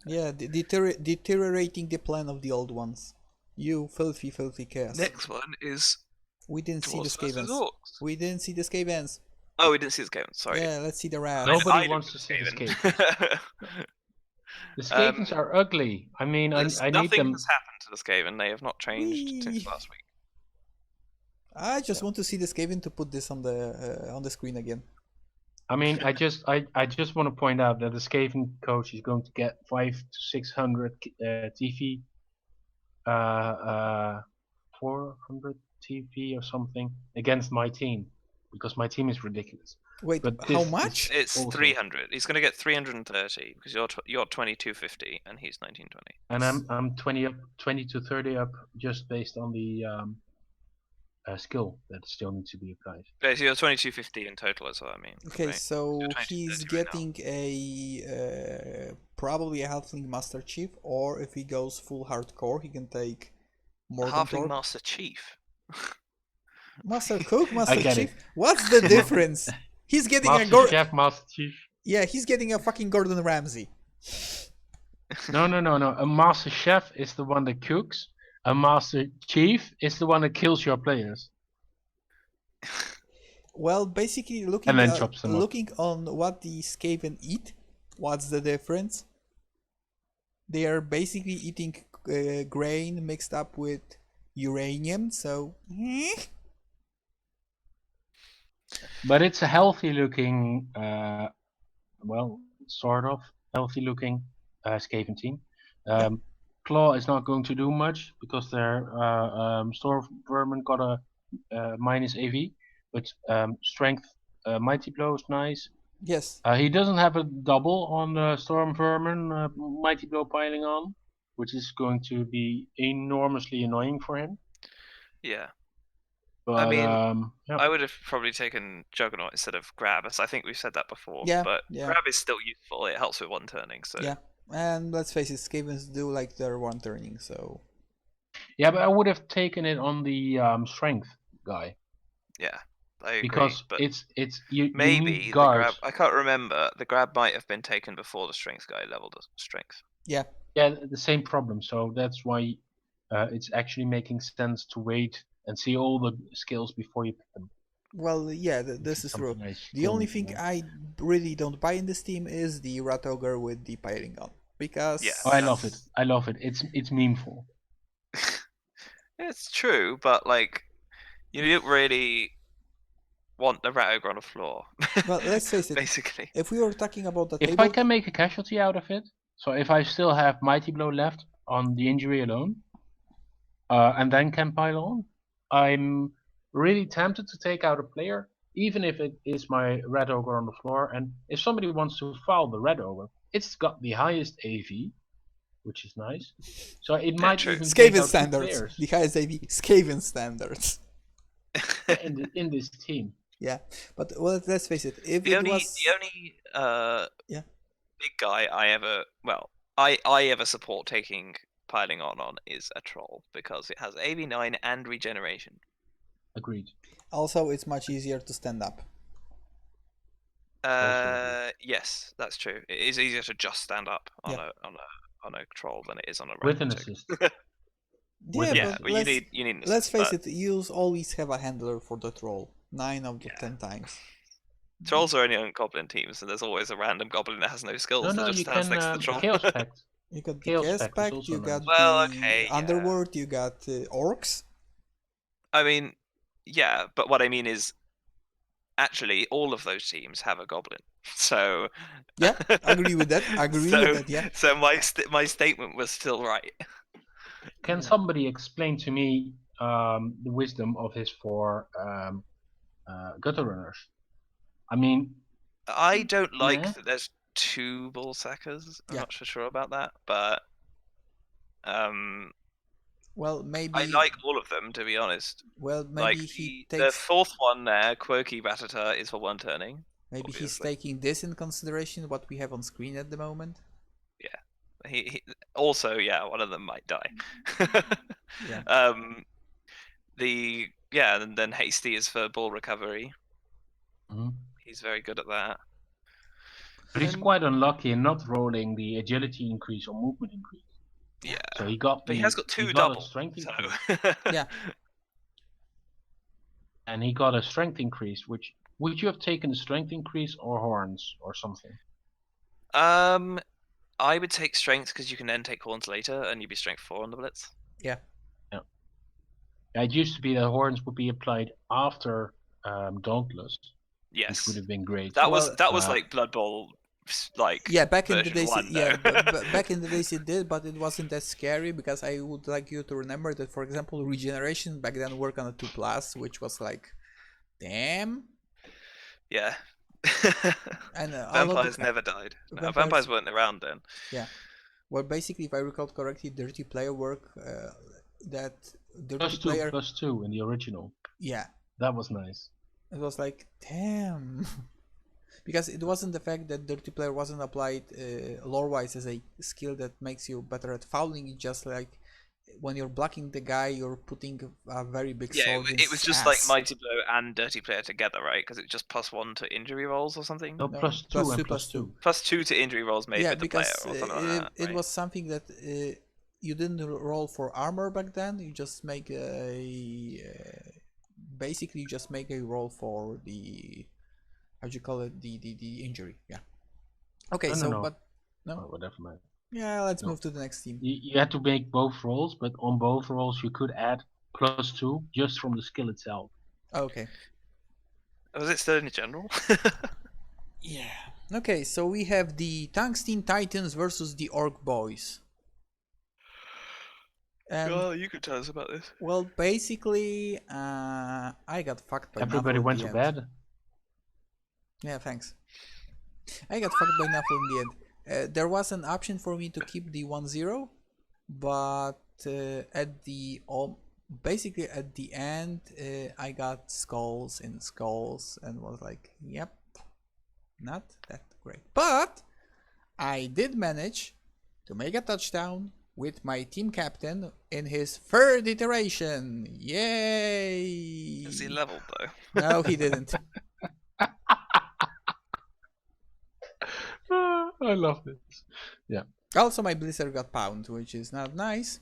Yeah, deteriorating the plan of the old ones. You filthy chaos. Next one is. We didn't see the Skavens. Skavens. We didn't see the Skavens. Oh, we didn't see the Skavens. Sorry. Yeah, let's see the rat. Nobody wants to see the Skavens. The Skavens are ugly. I mean, I need them. Nothing has happened to the Skaven. They have not changed since last week. I just want to see the Skaven to put this on the screen again. I mean, I just want to point out that the Skaven coach is going to get 500 to 600 TV, 400 TV or something against my team, because my team is ridiculous. Wait, but how much? It's 300. He's going to get 330 because you're 2250 and he's 1920. And I'm 20 to 30 up just based on the skill that still needs to be applied. Okay, so you're 2250 in total, is what I mean. Okay, right? so he's getting a probably a Halfling Master Chief, or if he goes full hardcore, he can take more. Halfling Master Chief. Master Cook, Master I get Chief. it. What's the difference? He's getting Master Chef, Master Chief. Yeah, he's getting a fucking Gordon Ramsay. No. A Master Chef is the one that cooks. A Master Chief is the one that kills your players. Well, basically, looking on what the Skaven eat, what's the difference? They are basically eating grain mixed up with uranium, so. But it's a healthy looking, well, sort of healthy looking Skaven team. Claw is not going to do much because their Storm Vermin got a minus AV, but strength Mighty Blow is nice. Yes. He doesn't have a double on the Storm Vermin Mighty Blow piling on, which is going to be enormously annoying for him. Yeah. But, I mean, I would have probably taken Juggernaut instead of Grab, as I think we've said that before. Yeah, but Grab is still useful. It helps with one turning. So yeah, and let's face it, Skavens do like their one turning. So yeah, but I would have taken it on the strength guy. Yeah, I agree. Because but it's you maybe need guards. I can't remember. The Grab might have been taken before the strength guy leveled strength. Yeah. Yeah, the same problem. So that's why it's actually making sense to wait and see all the skills before you pick them. Well, yeah, this is true. The only thing I really don't buy in this team is the Rat Ogre with the piling gun, because I love it. I love it. It's memeful. It's true, but like you don't really want the Rat Ogre on the floor. Well, let's face it. Basically, if we were talking about the if table, I can make a casualty out of it, so if I still have Mighty Blow left on the injury alone, and then can pile on. I'm really tempted to take out a player, even if it is my red ogre on the floor. And if somebody wants to foul the red ogre, it's got the highest AV, which is nice. So it might true. even take Skaven out two standards. players The highest AV, Skaven standards. in this team. Yeah, but well, let's face it. If The it only was big guy I ever support piling on is a troll because it has AV9 and regeneration. Agreed. Also, it's much easier to stand up. Yes, that's true. It is easier to just stand up on Yeah. a troll than it is on a With an random tick. assist. Yeah, but you need an assist, let's face but it. You always have a handler for the troll. 9 out of 10 times. Trolls are only on goblin teams, and there's always a random goblin that has no skills that just You stands can next to the troll. Chaos Pact. You got the Chaos Chaos Pact is Pact, also you got nice. Well, the okay, yeah. Underworld, you got Orcs. I mean, yeah, but what I mean is, actually, all of those teams have a goblin. So Yeah, agree with that. Yeah. So my statement was still right. Can somebody explain to me the wisdom of his 4 gutter runners? I mean, I don't like Yeah. that there's 2 ball sackers. I'm Yeah. not so sure about that, but Well, maybe. I like all of them, to be honest. Well, Like maybe the 4th one there, Quirky Ratata, is for 1 turning. Maybe he's obviously. taking this in consideration, what we have on screen at the moment. He also, yeah, one of them might die. Yeah. And then Hasty is for ball recovery. Mhm. He's very good at that. But he's quite unlucky in not rolling the agility increase or movement increase. Yeah. So he got. But he has got 2 a double. strength So. increase. Yeah. And he got a strength increase, which would you have taken a strength increase or horns or something? I would take strength because you can then take horns later, and you'd be strength 4 on the blitz. Yeah. It used to be that horns would be applied after Dauntless. Yes. Which would have been great. That was like Blood Bowl, like back in the days. one, back in the days it did, but it wasn't that scary because I would like you to remember that, for example, regeneration back then worked on a 2+, which was like, damn. Yeah. And vampires never died. No, vampires weren't around then. Yeah. Well, basically, if I recall correctly, dirty player work that dirty player +2 in the original. Yeah. That was nice. It was like, damn. Because it wasn't the fact that dirty player wasn't applied lore-wise as a skill that makes you better at fouling. It's just like when you're blocking the guy, you're putting a very big sword in it was just ass. like Mighty Blow and Dirty Player together, right? Because it's just +1 to injury rolls or something. No, +2 and +2. +2 to injury rolls made with the player or something like that. It was something that you didn't roll for armor back then. You just make basically you just make a roll for the, how'd you call it, the injury. Yeah. Okay, but no. Oh, whatever, man. Yeah, let's move to the next team. You had to make both rolls, but on both rolls you could add +2 just from the skill itself. Okay. Was it still in general? Yeah. Okay, so we have the Tungsten Titans versus the Orc Boys. And, well, you could tell us about this. Well, basically, I got fucked by Everybody went to bed. Yeah, thanks. I got fucked by Nuffle in the end. There was an option for me to keep the 1-0, but basically at the end, I got skulls and was like, yep, not that great. But I did manage to make a touchdown with my team captain in his 3rd iteration. Yay! Is he leveled though? No, he didn't. I love this. Yeah. Also, my Blizzard got pound, which is not nice.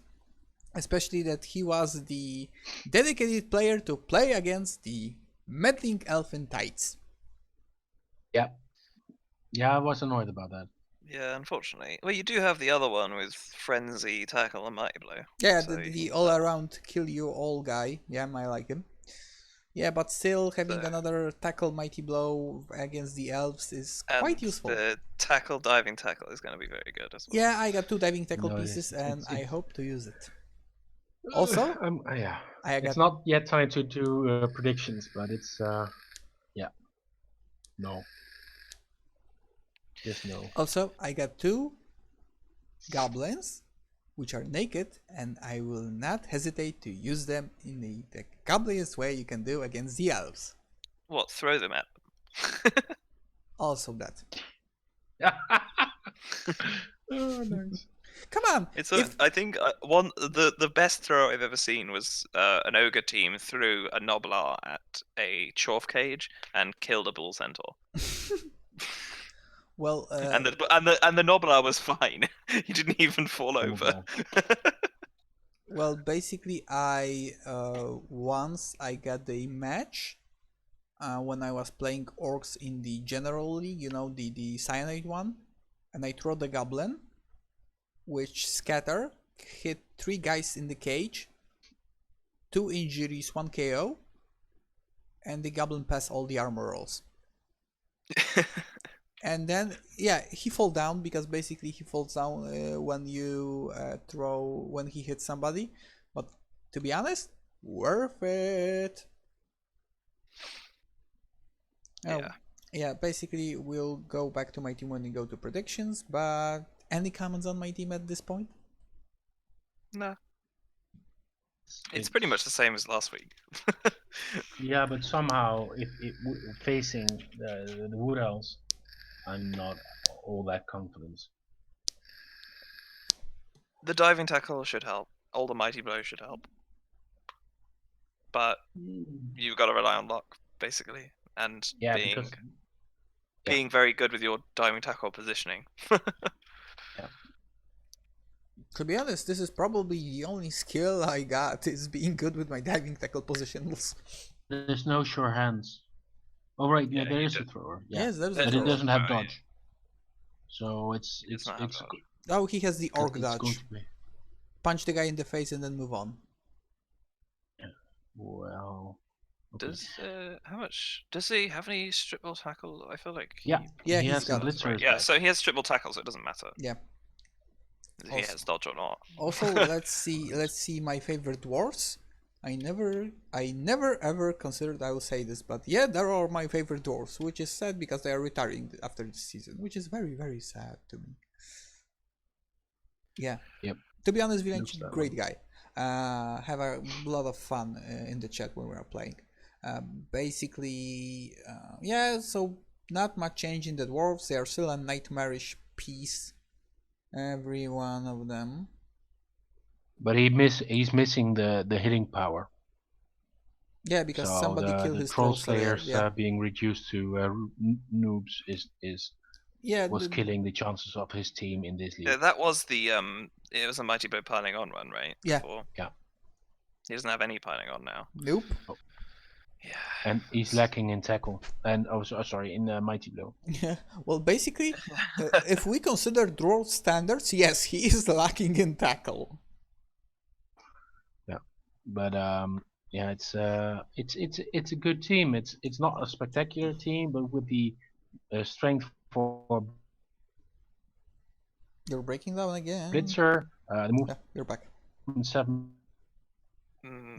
Especially that he was the dedicated player to play against the meddling Elfin Tights. Yeah. Yeah, I was annoyed about that. Yeah, unfortunately. Well, you do have the other one with Frenzy, Tackle, and Mighty Blow. Yeah, so the all-around kill you all guy. Yeah, I like him. Yeah, but still having another Tackle, Mighty Blow against the elves is quite useful. The Tackle, Diving Tackle is going to be very good as well. Yeah, I got 2 Diving Tackle pieces and I hope to use it. Also, yeah. I It's got not yet time to do predictions, but it's yeah. No. Just no. also I got 2 goblins, which are naked, and I will not hesitate to use them in the gobliniest way you can do against the elves. What? Throw them at them. Also that. Oh, nice. Come on! I think the best throw I've ever seen was an ogre team threw a Noblar at a Chorf cage and killed a bull centaur. Well, and the Noblar was fine. He didn't even fall over. well, basically, I once I got the match when I was playing orcs in the general league, the cyanide one, and I throw the goblin, which scatter, hit 3 guys in the cage, 2 injuries, 1 KO, and the goblin passed all the armor rolls. And then, yeah, he fall down because basically he falls down when you when he hits somebody. But to be honest, worth it. Yeah. Yeah, basically we'll go back to my team when we go to predictions, but any comments on my team at this point? No. It's pretty much the same as last week. Yeah, but somehow, if facing the Wood Elves, I'm not all that confident. The diving tackle should help. All the mighty blow should help. But you've got to rely on luck, basically, and being very good with your diving tackle positioning. Yeah. To be honest, this is probably the only skill I got, is being good with my diving tackle positions. There's no sure hands. Oh right, yeah, there is a thrower. Yeah. Yes, there's a but thrower. It doesn't have dodge. So it's oh, he has the orc dodge. Going to be. Punch the guy in the face and then move on. Yeah. Well. Okay. How much does he have? Any strip ball tackle? I feel like he has the blitzer. Yeah, so he has strip ball tackle, so it doesn't matter. Yeah. If he has dodge or not. Also, let's see my favorite dwarves. I never ever considered I will say this, but yeah, there are my favorite dwarves, which is sad because they are retiring after this season, which is very, very sad to me. Yeah. Yep. To be honest, Vilenci, great guy. Have a lot of fun in the chat when we are playing. Basically, yeah, so not much change in the dwarves. They are still a nightmarish piece, every one of them. But he's missing the hitting power. Yeah, because somebody killed his troll slayers being reduced to noobs was killing the chances of his team in this league. Yeah, that was the it was a mighty blow piling on one, right? Yeah. Before. Yeah. He doesn't have any piling on now. Nope. Oh. Yeah. And he's lacking in tackle and in mighty blow. Yeah. Well, basically, if we consider dwarf standards, yes, he is lacking in tackle. Yeah, but yeah, it's a good team. It's not a spectacular team, but with the strength for. You're breaking down again. Blitzer, the move. Yeah, you're back. 7.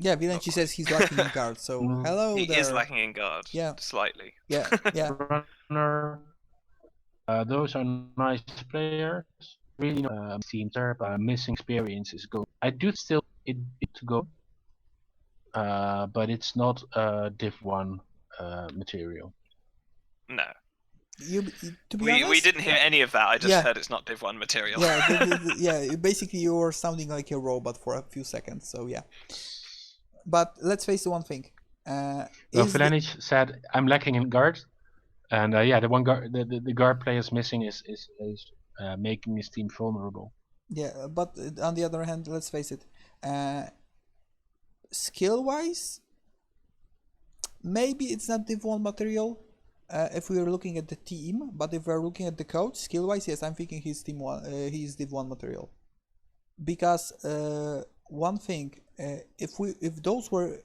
Yeah, Vilenci says he's lacking in guard. So hello he there. He is lacking in guard. Yeah. Slightly. Yeah. Yeah. Runner. Those are nice players. Really, teams are missing experience is good. I do still it to go. But it's not Div 1 material. No. To be honest, we didn't hear any of that. I just heard it's not Div 1 material. Yeah, basically you were sounding like a robot for a few seconds, so yeah. But let's face the one thing. Vilenci said, I'm lacking in guard. And the one guard, the guard players missing is making his team vulnerable. Yeah, but on the other hand, let's face it. Skill-wise, maybe it's not Div 1 material if we are looking at the team, but if we're looking at the coach, skill-wise, yes, I'm thinking he's he's Div 1 material. Because one thing, if those were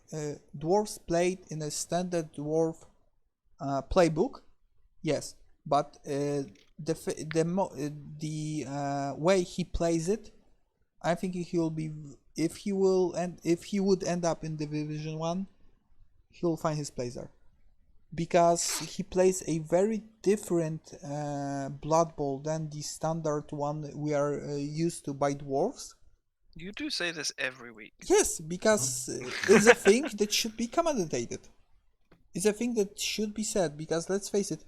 dwarves played in a standard dwarf playbook, yes, but the way he plays it, I think he will be if he would end up in Division 1, he'll find his place there. Because he plays a very different Blood Bowl than the standard one we are used to by dwarves. You do say this every week. Yes, because it's a thing that should be commentated. It's a thing that should be said, because let's face it,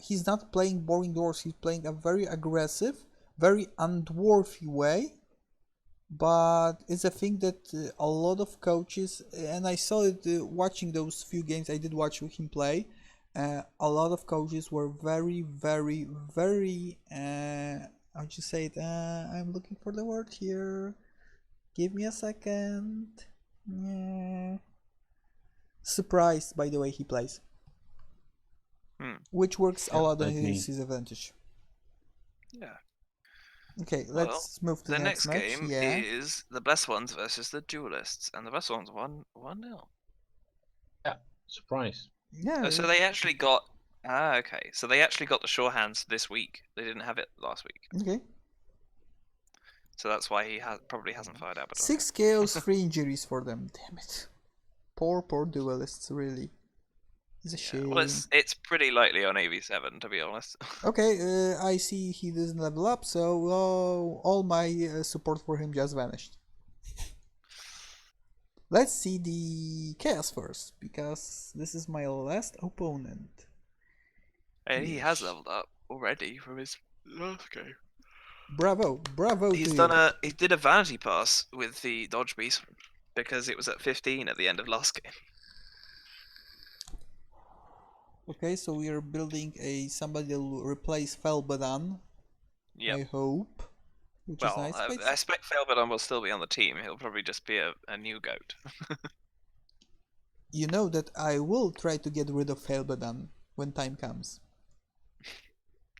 he's not playing boring dwarves, he's playing a very aggressive, very undwarfy way. But it's a thing that a lot of coaches, and I saw it watching those few games I did watch him play, a lot of coaches were very, very, very, how'd you say it? I'm looking for the word here. Give me a second. Surprised by the way he plays. Which works a lot on his advantage. Yeah. Okay, let's move to the next match. game is the Blessed Ones versus the Duelists, and the Blessed Ones won 1-0. Yeah, surprise. Yeah. Oh, so they actually got. Okay. So they actually got the Sure Hands this week. They didn't have it last week. Okay. So that's why he probably hasn't fired out. 6 KOs, 3 injuries for them. Damn it. Poor Duelists, really. It's a shame. Well, it's pretty likely on AV7, to be honest. Okay, I see he doesn't level up, so all my support for him just vanished. Let's see the Chaos first, because this is my last opponent. And he has leveled up already from his last game. Bravo He did a vanity pass with the Dodge Beast because it was at 15 at the end of last game. Okay, so we are building somebody that will replace Felbadan. Yep. I hope. Which is nice. I expect Felbadan will still be on the team. He'll probably just be a new goat. You know that I will try to get rid of Felbadan when time comes.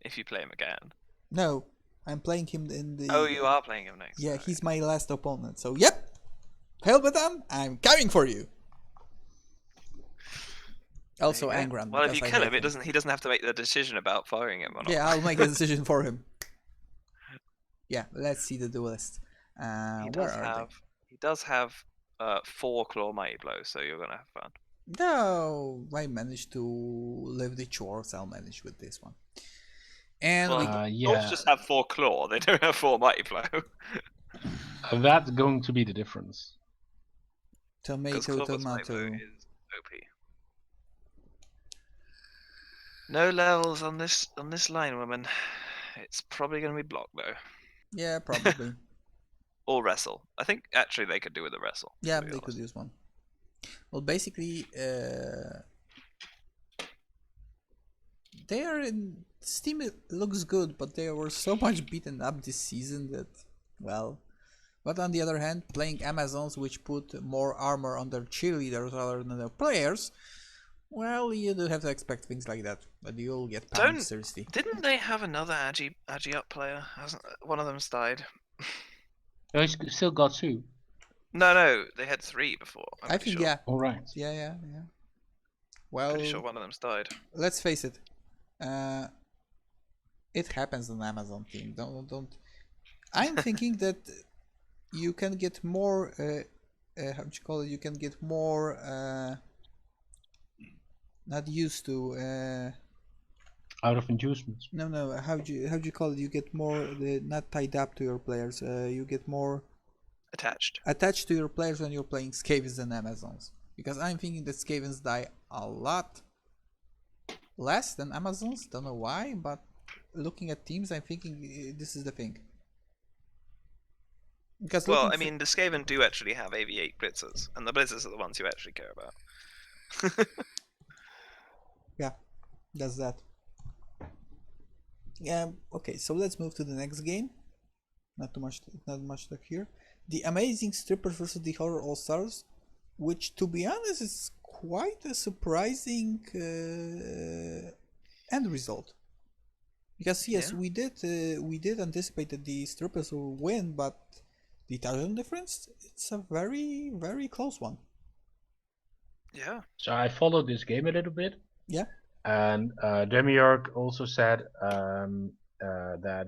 If you play him again. No, I'm playing him in the... Oh, you are playing him next. Yeah, right. he's my last opponent. So, yep! Felbadan, I'm coming for you! Also Angron. Well, if you kill him, he doesn't have to make the decision about firing him or not. Yeah, I'll make the decision for him. Yeah, let's see the Duelist. He does have 4 Claw Mighty Blows, so you're gonna have fun. No, I managed to live the chores. I'll manage with this one. And Dwarves just have 4 Claw. They don't have 4 Mighty Blow. That's going to be the difference. Tomato. Is OP. No levels on this line, woman. It's probably going to be block though. Yeah, probably. Or wrestle. I think actually they could do with a wrestle. Yeah, they could use one. Well, basically, they are in Steam. It looks good, but they were so much beaten up this season that, well. But on the other hand, playing Amazons, which put more armor on their cheerleaders rather than their players, well, you do have to expect things like that. But you'll get pounded, seriously. Didn't they have another Agi up player? Hasn't one of them's died? No, he's still got 2. No, they had 3 before. I think, sure. yeah. All right. Yeah. Well, pretty sure one of them's died. Let's face it. It happens on Amazon team. Don't. I'm thinking that you can get more. How do you call it? You can get more. Not used to. Out of inducements. No. How do you call it? You get more. Not tied up to your players. You get more. Attached to your players when you're playing Skavens and Amazons. Because I'm thinking that Skavens die a lot less than Amazons. Don't know why, but looking at teams, I'm thinking this is the thing. Because the Skaven do actually have AV8 blitzers, and the blitzers are the ones you actually care about. Yeah, that's that. Yeah. Okay, so let's move to the next game. Not much to here. The Amazing Strippers versus the Horror All Stars, which, to be honest, is quite a surprising end result. Because yes, we did anticipate that the Strippers will win, but the touchdown difference, it's a very, very close one. Yeah. So I followed this game a little bit. Yeah. And Demiurg also said that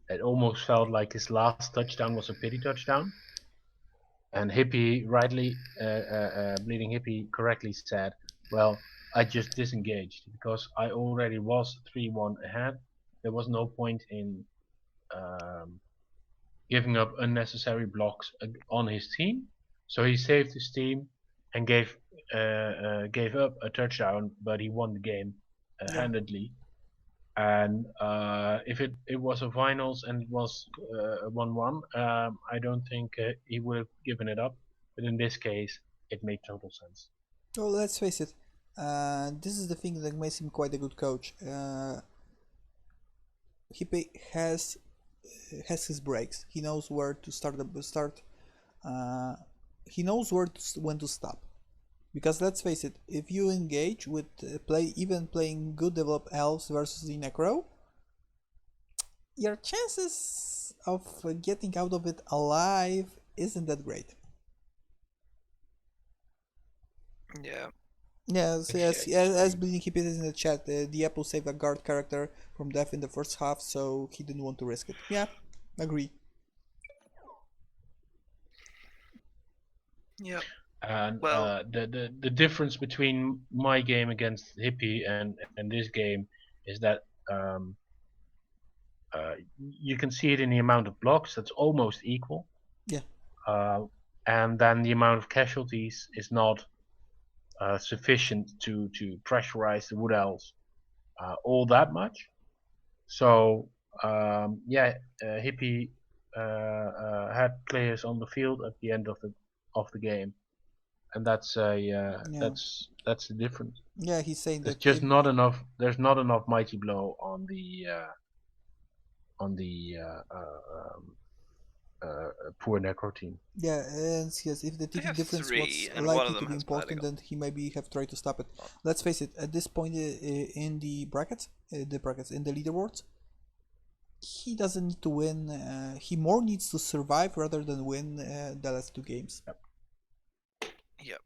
it almost felt like his last touchdown was a pity touchdown. And Hippie rightly, Bleeding Hippie correctly said, well, I just disengaged because I already was 3-1 ahead. There was no point in giving up unnecessary blocks on his team. So he saved his team and gave up a touchdown, but he won the game handedly. And if it was a finals and it was 1-1, I don't think he would have given it up. But in this case, it made total sense. Well, let's face it. This is the thing that makes him quite a good coach. He has his breaks. He knows where to start. He knows when to stop. Because let's face it, if you engage with playing good developed elves versus the Necro, your chances of getting out of it alive isn't that great. Yeah. Yes, as Bleeding Hippie is in the chat, the Apple saved a guard character from death in the first half, so he didn't want to risk it. Yeah, agree. Yep. And well, the difference between my game against Hippie and this game is that you can see it in the amount of blocks. That's almost equal. Yeah. And then the amount of casualties is not sufficient to pressurize the Wood Elves all that much. So Hippie had players on the field at the end of the game, and that's the difference. Yeah, he's saying There's that just not enough. There's not enough mighty blow on the poor Necro team. Yeah, and yes, if the TT difference was and likely to be important, then he maybe have tried to stop it. Oh. Let's face it, at this point in the brackets, in the leaderboards, he doesn't need to win. He more needs to survive rather than win the last two games. Yep.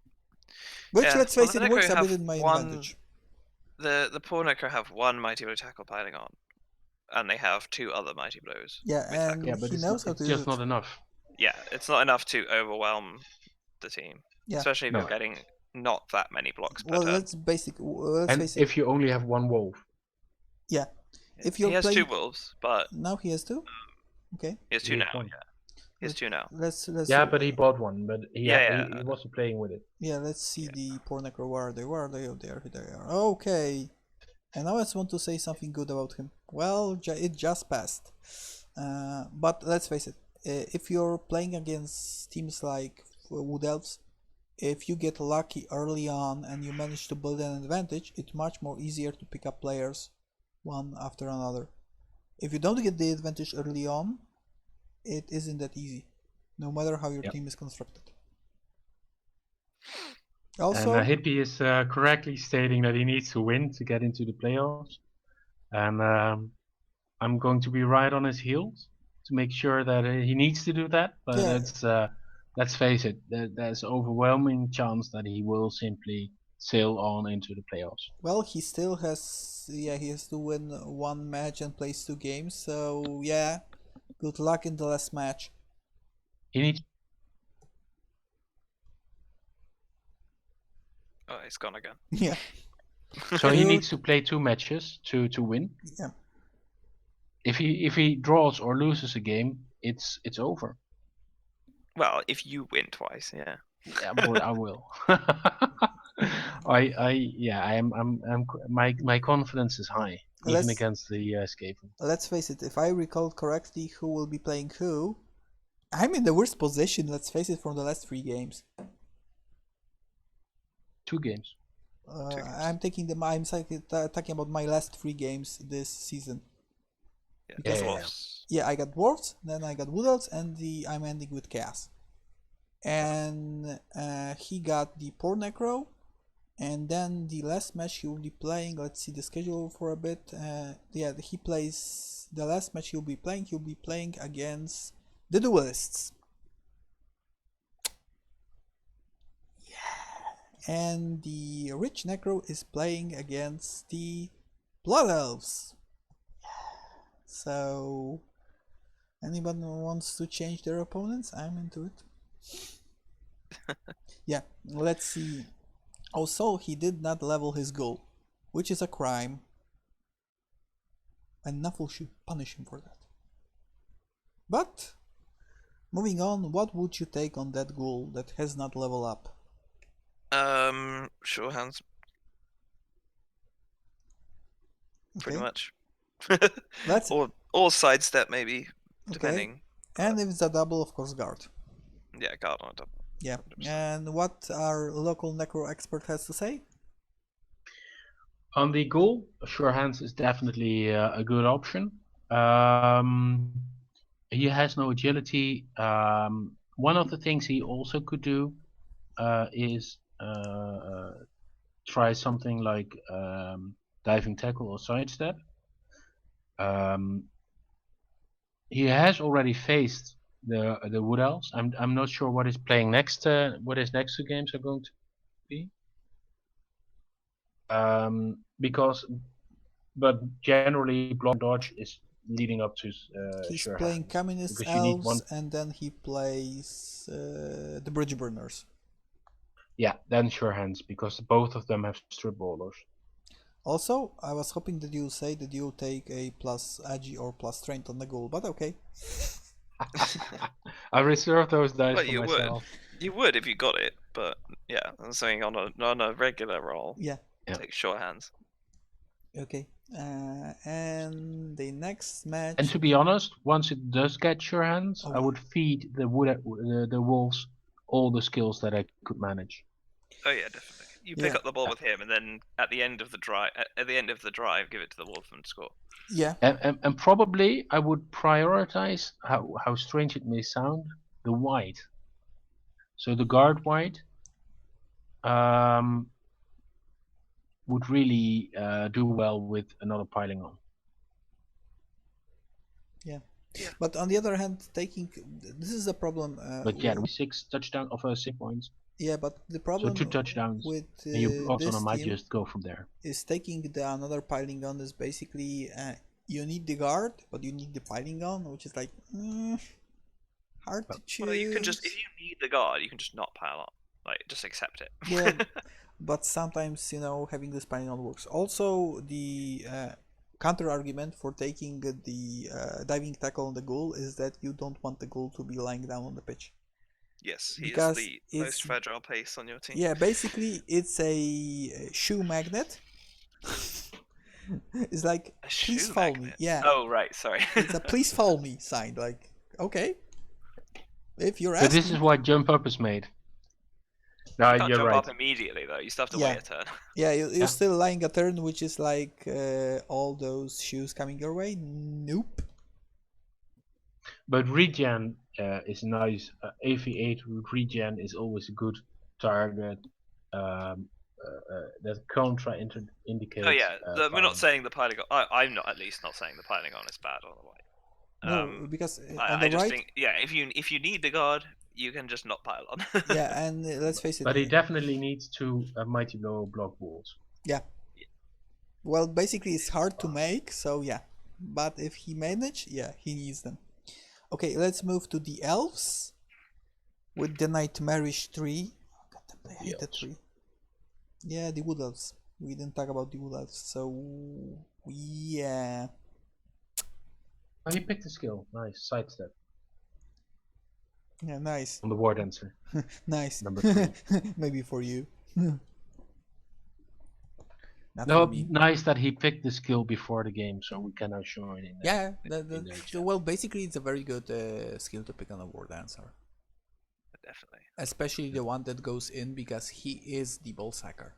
Which, let's face it, works a bit in my advantage. The poor Necro have one Mighty Blow tackle piling on, and they have two other Mighty Blows. Yeah, and but he knows how to use it. It's just not enough. Yeah, it's not enough to overwhelm the team, especially if you're getting not that many blocks per turn. Let's face it. If you only have one wolf. Yeah. If you're he has playing... two wolves, but now he has two. Okay. He has two now. Yeah. He has two now. Let's yeah, but he bought one, but he wasn't playing with it. Yeah, let's see the poor Necro. Where are they? Oh, there they are. Okay. And now I just want to say something good about him. Well, it just passed. But let's face it. If you're playing against teams like Wood Elves, if you get lucky early on and you manage to build an advantage, it's much more easier to pick up players one after another. If you don't get the advantage early on, it isn't that easy, no matter how your team is constructed. Also, and Hippie is correctly stating that he needs to win to get into the playoffs, and I'm going to be right on his heels to make sure that he needs to do that. But let's face it, there's overwhelming chance that he will simply sail on into the playoffs. Well, he still has, he has to win one match and plays 2 games, so yeah, good luck in the last match. He needs. Oh, it's gone again. Yeah. So he needs to play 2 matches to win. Yeah. If he draws or loses a game, it's over. Well, if you win twice, yeah. Yeah, but I will. My confidence is high, even against the Skaven. Let's face it, if I recall correctly who will be playing who, I'm in the worst position, let's face it, from the last 3 games. 2 games. I'm talking about my last 3 games this season. Yeah, I got Dwarves, then I got Wood Elves, and I'm ending with Chaos. And he got the poor Necro, and then the last match he will be playing, let's see the schedule for a bit. He plays the last match he'll be playing against the Duelists. And the Rich Necro is playing against the Blood Elves. So, anyone who wants to change their opponents, I'm into it. Yeah, let's see. Also, he did not level his goal, which is a crime. And Nuffle should punish him for that. But, moving on, what would you take on that ghoul that has not leveled up? Sure hands. Pretty Okay. much. Let's or sidestep maybe, okay. depending. And if it's a double, of course, guard. Yeah, guard on a double. Yeah. 100%. And what our local necro expert has to say? On the goal, Sure Hands is definitely a good option. He has no agility. One of the things he also could do is try something like diving tackle or sidestep. He has already faced the Wood Elves. I'm not sure what is playing next. What his next two games are going to be. But generally, block dodge is leading up to He's Sure playing Hands, Communist because you need Elves, one. and then he plays the Bridge Burners. Yeah, then Sure Hands, because both of them have strip ballers. Also, I was hoping that you say that you take a plus agi or plus strength on the goal, but okay. I reserve those dice But for you myself. would. You would if you got it, but yeah, I'm saying on a regular roll. Yeah. Take short hands. Okay. And the next match. And to be honest, once it does get Sure Hands, Oh, I would feed the wolves all the skills that I could manage. Oh yeah, definitely. You pick up the ball with him, and then at the end of the drive, give it to the wolf and score. Yeah. And probably I would prioritize, how strange it may sound, the white. So the guard white would really do well with another piling on. Yeah. But on the other hand, this is a problem. But yeah, 6 touchdowns of 6 points. Yeah, but the problem. So 2 touchdowns with and you this might team just go from there. Is taking the another piling on is basically you need the guard, but you need the piling on, which is like hard to choose. Well, you can just, if you need the guard, you can just not pile on. Like, just accept it. Yeah, but sometimes having this piling on works. Also, the counter argument for taking the diving tackle on the goal is that you don't want the goal to be lying down on the pitch. Yes, he is the most fragile piece on your team. Yeah, basically it's a shoe magnet. It's like, please follow me. Yeah. Oh, right, sorry. It's a please follow me sign. Like, okay. If you're asking. asking. So this is why jump up is made. No, you can't you're jump right. up immediately though. You still have to wait a turn. Yeah, you're still lying a turn, which is like all those shoes coming your way. Nope. But regen is nice. AV8 regen is always a good target. That contra indicates. Oh yeah, we're not saying the piling on. I'm not, at least not saying the piling on is bad on the white. No, because on I the just right. think, yeah, if you need the guard, you can just not pile on. Yeah, and let's face it. But he definitely needs to mighty blow block walls. Yeah. Well, basically it's hard to make, so yeah. But if he manage, yeah, he needs them. Okay, let's move to the elves with the nightmarish tree. Oh, God damn, I hate that tree. Yeah, the wood elves. We didn't talk about the wood elves, so yeah. Oh, he picked a skill. Nice sidestep. Yeah, nice. On the war dancer. Nice. Number 3. Maybe for you. Nice that he picked the skill before the game, so we can now show it in. Yeah, well, basically, it's a very good skill to pick on a war dancer. Definitely. Especially the one that goes in, because he is the ball sacker.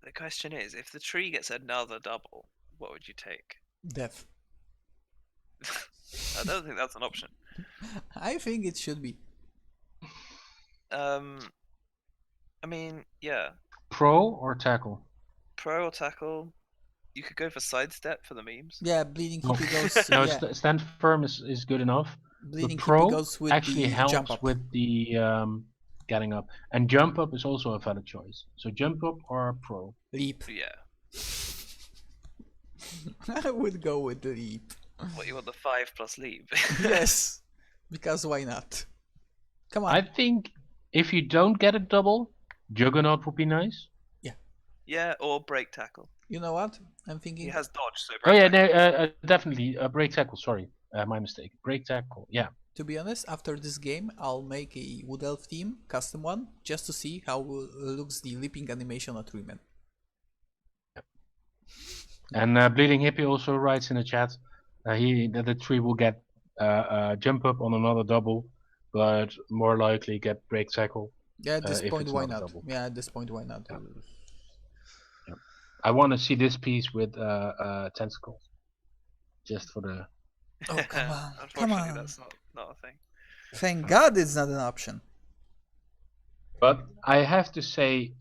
The question is, if the tree gets another double, what would you take? Death. I don't think that's an option. I think it should be. I mean, yeah. Pro or tackle? Pro or tackle. You could go for sidestep for the memes. Yeah, bleeding hippie goes. No, yeah. Stand firm is good enough. Bleeding pro hippie goes with actually the helps jump up. with the getting up, and jump up is also a valid choice. So jump up or pro. Leap. Yeah. I would go with the leap. What, you want the 5 plus leap? Yes, because why not? Come on. I think if you don't get a double, Juggernaut would be nice. Yeah, or break tackle. You know what? I'm He thinking. has dodge, so Oh break yeah, tackle. no, definitely break tackle. Sorry, my mistake. Break tackle. Yeah. To be honest, after this game, I'll make a Wood Elf team, custom one, just to see how looks the leaping animation at Riemann. And Bleeding Hippie also writes in the chat that the tree will get jump up on another double, but more likely get break tackle Yeah, at this if point, it's why not a not? double. Yeah, at this point, why not? Yeah. Yeah. I want to see this piece with tentacles, just for the. Oh, come on. Come Unfortunately, on. that's not a thing. Thank God it's not an option. But I have to say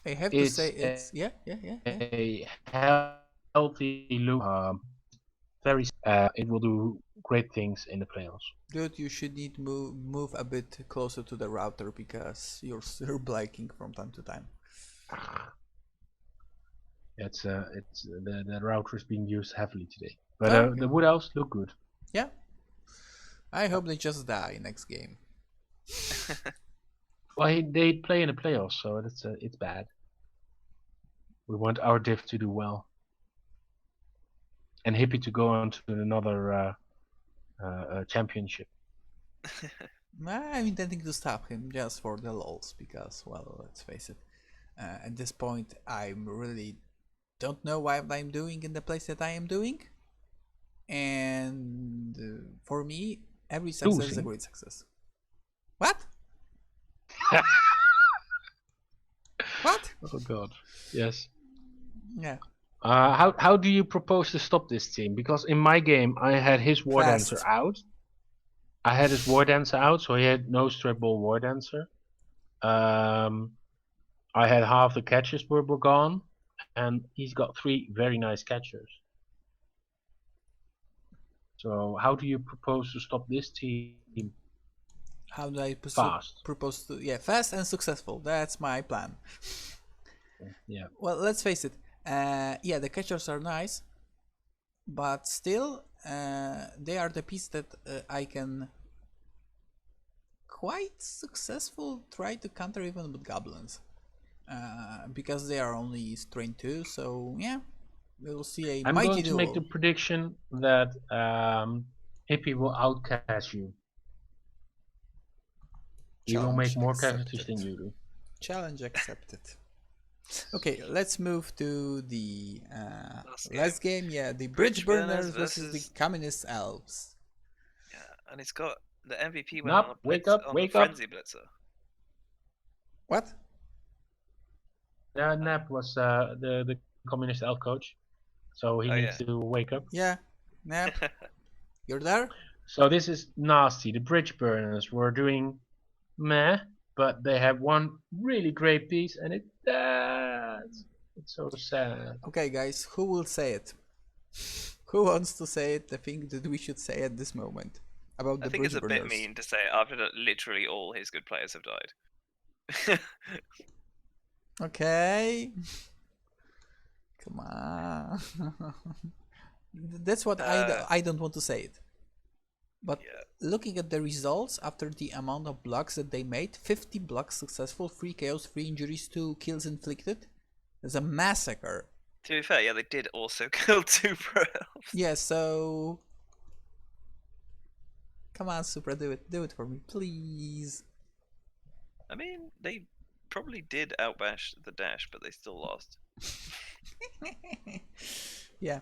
I have to say it's it's. Yeah. a healthy look. Very. It will do great things in the playoffs. Dude, you should need move a bit closer to the router because you're still blinking from time to time. It's the router is being used heavily today, but Okay. the wood elves look good. Yeah. I hope they just die next game. Well, they play in the playoffs, so it's bad. We want our div to do well, and Hippie to go on to another championship. I'm intending to stop him just for the lols because, well, let's face it. At this point, I really don't know what I'm doing in the place that I am doing, and for me, every success is a great success. What? What? Oh God. Yes. Yeah. How do you propose to stop this team? Because in my game, I had his War Dancer Fast. out. I had his War Dancer out, so he had no strip ball War Dancer. I had half the catchers were gone, and he's got 3 very nice catchers. So how do you propose to stop this team? How do I Fast. propose to? Yeah, fast and successful. That's my plan. Yeah. Well, let's face it. Yeah, the catchers are nice, but still, they are the piece that I can quite successful try to counter even with goblins, because they are only strain 2. So yeah, we'll see a I'm mighty going to duel. make the prediction that Hippie will outcast you. He will make more casualties than you do. Challenge accepted. Okay, let's move to the last game. Yeah, the Bridge Burners versus the Communist Elves. Yeah, and it's got the MVP went Nap, on a wake up, on wake the up. Frenzy Blitzer. What? Yeah, Nap was the communist elf coach, so he needs to wake up. Yeah, Nap, you're there? So this is nasty. The Bridge Burners were doing meh, but they have one really great piece, and it's so sad. Okay, guys, who will say it? Who wants to say it? The thing that we should say at this moment about the I think Bridge it's a Burners. bit mean to say it after that literally all his good players have died. Okay. Come on. That's what I don't want to say it. But looking at the results after the amount of blocks that they made, 50 blocks successful, 3 KOs, 3 injuries, 2 kills inflicted. It's a massacre. To be fair, yeah, they did also kill 2 pro elves. Yeah, so come on, Supra, do it for me, please. I mean, they probably did outbash the dash, but they still lost. Yeah.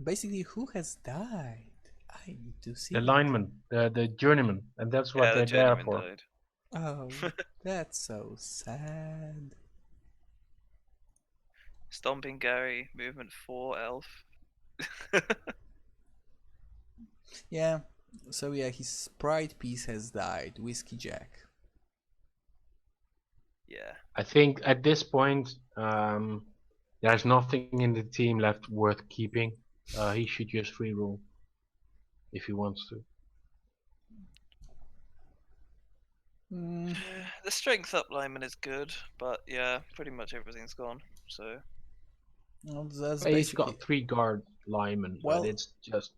Basically, who has died? I need to see. The lineman, the journeyman, and that's what they're there for. Died. Oh, that's so sad. Stomping Gary, movement 4 elf. Yeah. So yeah, his pride piece has died. Whiskey Jack. Yeah. I think at this point, there's nothing in the team left worth keeping. He should just free roll if he wants to. The strength up lineman is good, but yeah, pretty much everything's gone. So. Well, that's He's got 3 guard linemen, well, but it's just.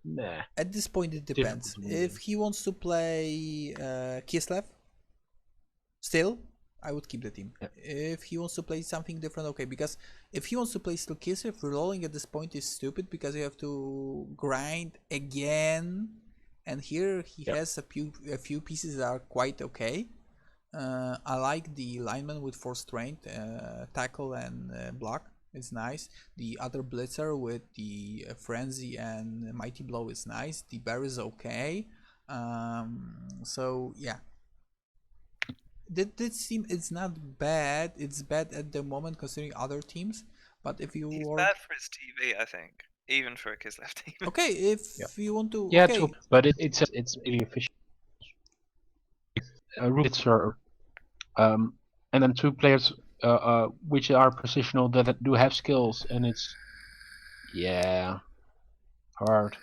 Nah. At this point, it depends. Difficult to believe. If he wants to play Kislev, still, I would keep the team. Yeah. If he wants to play something different, okay. Because if he wants to play still Kislev, rolling at this point is stupid because you have to grind again. And here he has a few pieces that are quite okay. I like the lineman with force strength, tackle and block. It's nice. The other blitzer with the frenzy and mighty blow is nice. The bear is okay. So yeah, this team is not bad. It's bad at the moment considering other teams. But if you He's are bad for his TV, I think, even for a Kislev team. okay, if you want to, Yeah, okay, true, but it's really efficient. A blitzer, and then 2 players which are positional that do have skills, and it's hard.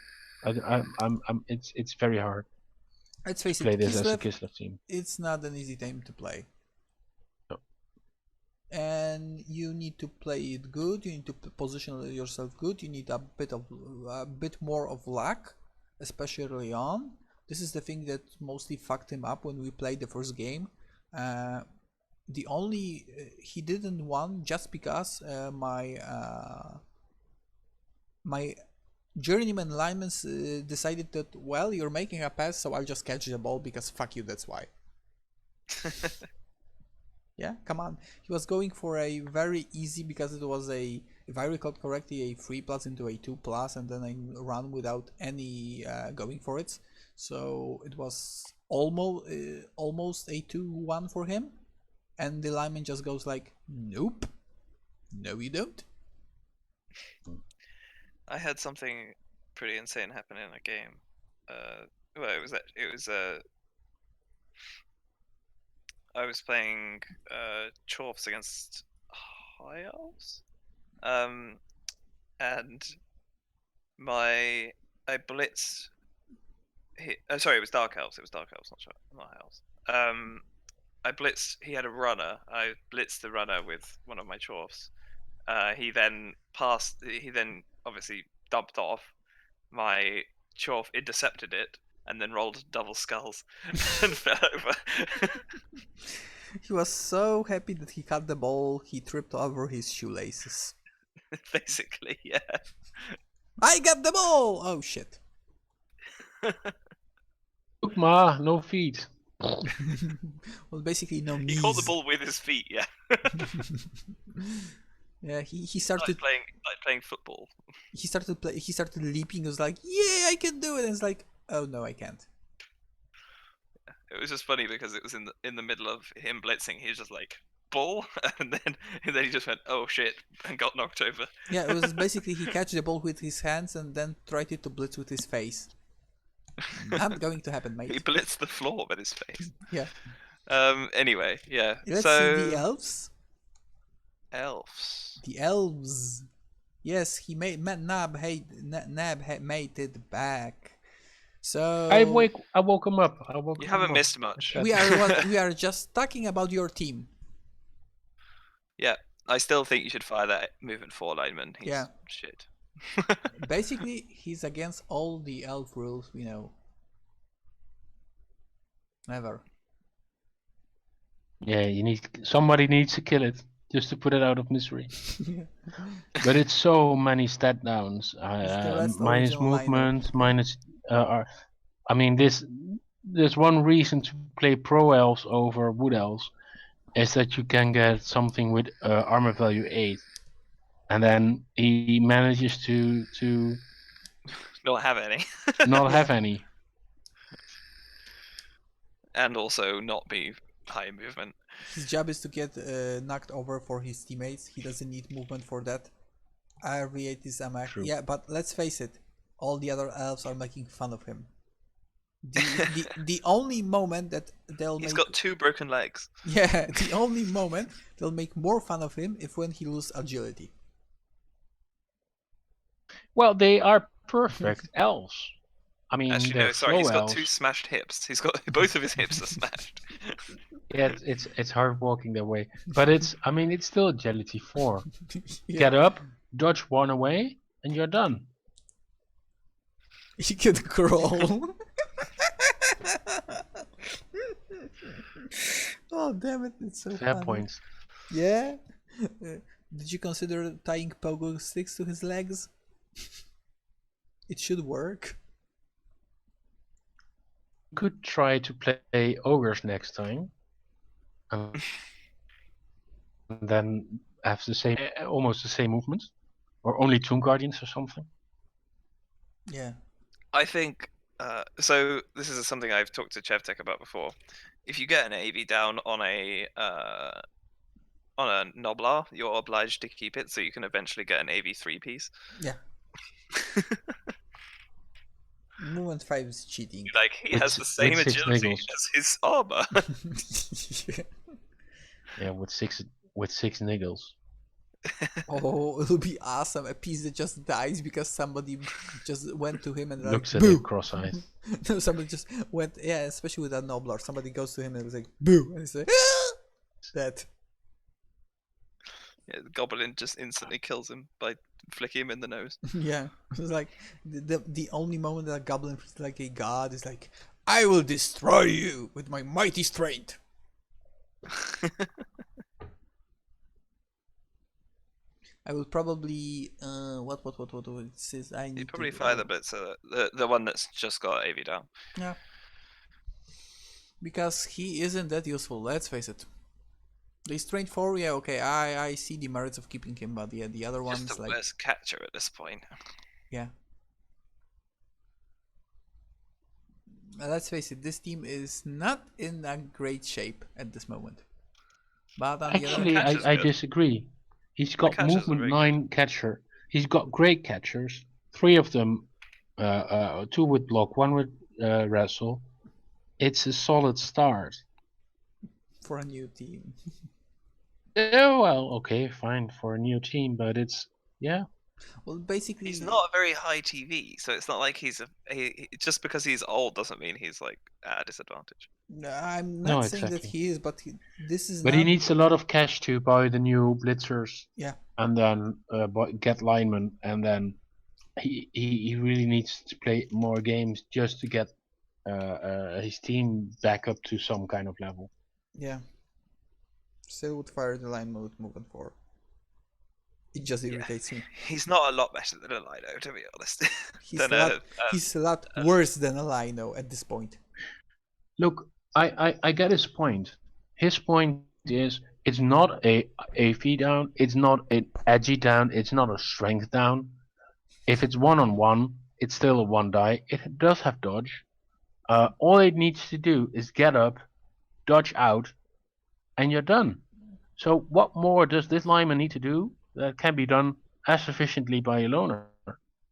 It's very hard let's to face play it, this as a Kislev, Kislev team. it's not an easy team to play. No. And you need to play it good. You need to position yourself good. You need a bit more of luck, especially early on. This is the thing that mostly fucked him up when we played the first game. The only he didn't won just because my journeyman linemen decided that, well, you're making a pass, so I'll just catch the ball because fuck you, that's why. Yeah, come on. He was going for a very easy, because it was a, if I recall correctly, a 3+ into a 2+, and then I run without any going for it. So it was almost a 2-1 for him. And the lineman just goes like, nope. No, you don't. I had something pretty insane happen in a game. Well, I was playing Chorfs against High Elves, and I blitzed. Sorry, it was Dark Elves. It was Dark Elves, not High Elves. I blitzed. He had a runner. I blitzed the runner with one of my Chorfs. He then obviously dumped off. My Chorf intercepted it and then rolled double skulls and fell over. He was so happy that he caught the ball, he tripped over his shoelaces. Basically, yeah. I got the ball! Oh shit. Look, Ma, no feet. Well, basically no He knees. caught the ball with his feet, yeah. Yeah, he started playing football. He started leaping. He was like, "Yeah, I can do it!" And it's like, "Oh no, I can't." It was just funny because it was in the middle of him blitzing. He was just like, "Ball," and then he just went, "Oh shit," and got knocked over. Yeah, it was basically he catch the ball with his hands and then tried to blitz with his face. Not going to happen, mate. He blitzed the floor with his face. Yeah. Anyway, yeah. Let's so see the elves. Elves. The elves. Yes, he made Nab made it back. So I woke him up. You haven't missed much. we are just talking about your team. Yeah, I still think you should fire that movement 4 lineman. He's shit. Basically, he's against all the elf rules we know. Never. Yeah, somebody needs to kill it just to put it out of misery. But it's so many stat downs. Minus movement, minus. I mean, there's one reason to play pro elves over wood elves, is that you can get something with armor value 8, and then he manages to not have any. not have any. And also not be high movement. His job is to get knocked over for his teammates. He doesn't need movement for that. R8 is yeah, but let's face it, all the other elves are making fun of him. The only moment that He's got 2 broken legs. Yeah, the only moment they'll make more fun of him if when he loses agility. Well, they are perfect elves. I mean, actually, no, sorry, he's got 2 smashed hips. He's got both of his hips are smashed. Yeah, it's hard walking that way, but it's still agility 4. Yeah. Get up, dodge 1 away, and you're done. You can crawl. Oh damn it! It's so Fair funny. points. Yeah. Did you consider tying pogo sticks to his legs? It should work. Could try to play ogres next time. And then have the same, almost the same movements, or only Tomb Guardians or something. Yeah. I think so. This is something I've talked to Chevtek about before. If you get an AV down on a Noblar, you're obliged to keep it, so you can eventually get an AV3 piece. Yeah. Movement 5 is cheating. Like, he has the same with 6 agility niggles. as his armor. Yeah, with six niggles. Oh, it'll be awesome. A piece that just dies because somebody just went to him and Looks like, at boo! it cross-eyed. No, somebody just went, yeah, especially with that Noblar. Somebody goes to him and is like, boo! And he's like, ah! Dead. Yeah, the goblin just instantly kills him by flicking him in the nose. Yeah. It's like, the only moment that a goblin feels like a god is like, I will destroy you with my mighty strength. I will probably what it says I need You probably to fire the bits the one that's just got AV down. yeah, because he isn't that useful. Let's face it. The strength 4, yeah, okay. I see the merits of keeping him, but yeah, the other ones Just the like worst catcher at this point. yeah. Let's face it, this team is not in a great shape at this moment. But on Actually, the other Catcher's I good. disagree. He's The got catchers are movement very 9 catcher. He's got great catchers. 3 of them, 2 with block, 1 with wrestle. It's a solid start. for a new team. Oh well, okay, fine for a new team, but it's yeah. Well, basically, He's not a very high TV, so it's not like just because he's old doesn't mean he's like at a disadvantage. I'm No, not saying that exactly. he is, but this is But not. he needs a lot of cash to buy the new blitzers. Yeah. And then get linemen, and then he really needs to play more games just to get his team back up to some kind of level. Yeah. Still would fire the line mode moving forward. It just irritates me. He's not a lot better than a Lido, to be honest. He's a lot worse than a Lino at this point. Look, I get his point. His point is it's not a feed down, it's not an edgy down, it's not a strength down. If it's 1-on-1, it's still a 1 die. It does have dodge. All it needs to do is get up, dodge out, and you're done. So what more does this lineman need to do that can be done as efficiently by a loner?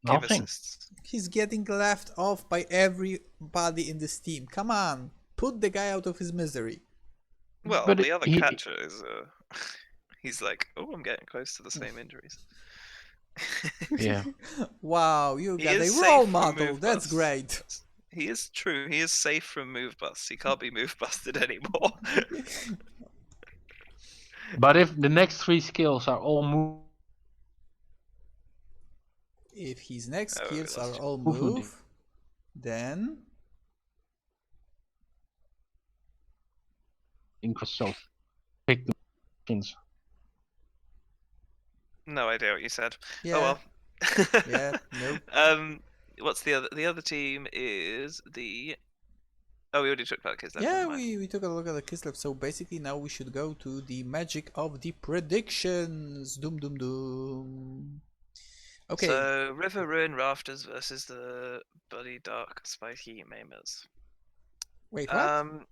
Give Nothing. assists. He's getting left off by everybody in this team. Come on, put the guy out of his misery. Well, But the other catcher is he's like, oh, I'm getting close to the same injuries. Yeah. Wow, you He got a is role safe from model. move That's busts. great. He is true. He is safe from move busts. He can't be move busted anymore. But if the next 3 skills are all If his next Oh, skills that's are all movement. move, then so pick the skins. No idea what you said. yeah, Oh well. yeah, nope. What's the other? The other team is the. Oh, we already talked about Kislev. Yeah, never mind. we took a look at the Kislev, so basically now we should go to the magic of the predictions. Doom, doom, doom. Okay. So River Ruin Rafters versus the Bloody Dark Spiky Maimers. Wait, what?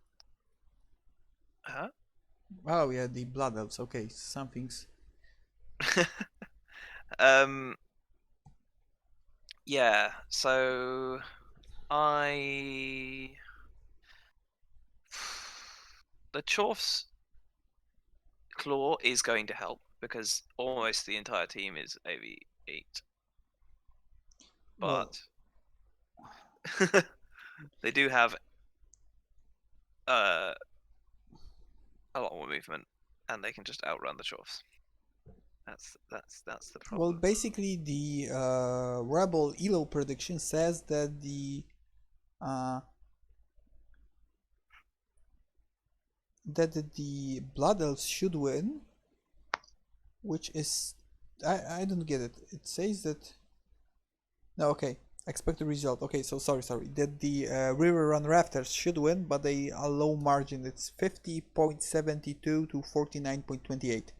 Huh? Oh yeah, the Blood Elves. Okay, something's. Yeah. So the Chorf's Claw is going to help because almost the entire team is AV8. Well, But they do have a lot more movement, and they can just outrun the Chorfs. That's the problem. Well, basically, the REBBL ELO prediction says that the Blood Elves should win, which is I don't get it. It says that no, okay, expected result. Okay, so sorry, that the River Run Rafters should win, but they are low margin. It's 50.72 to 49.28.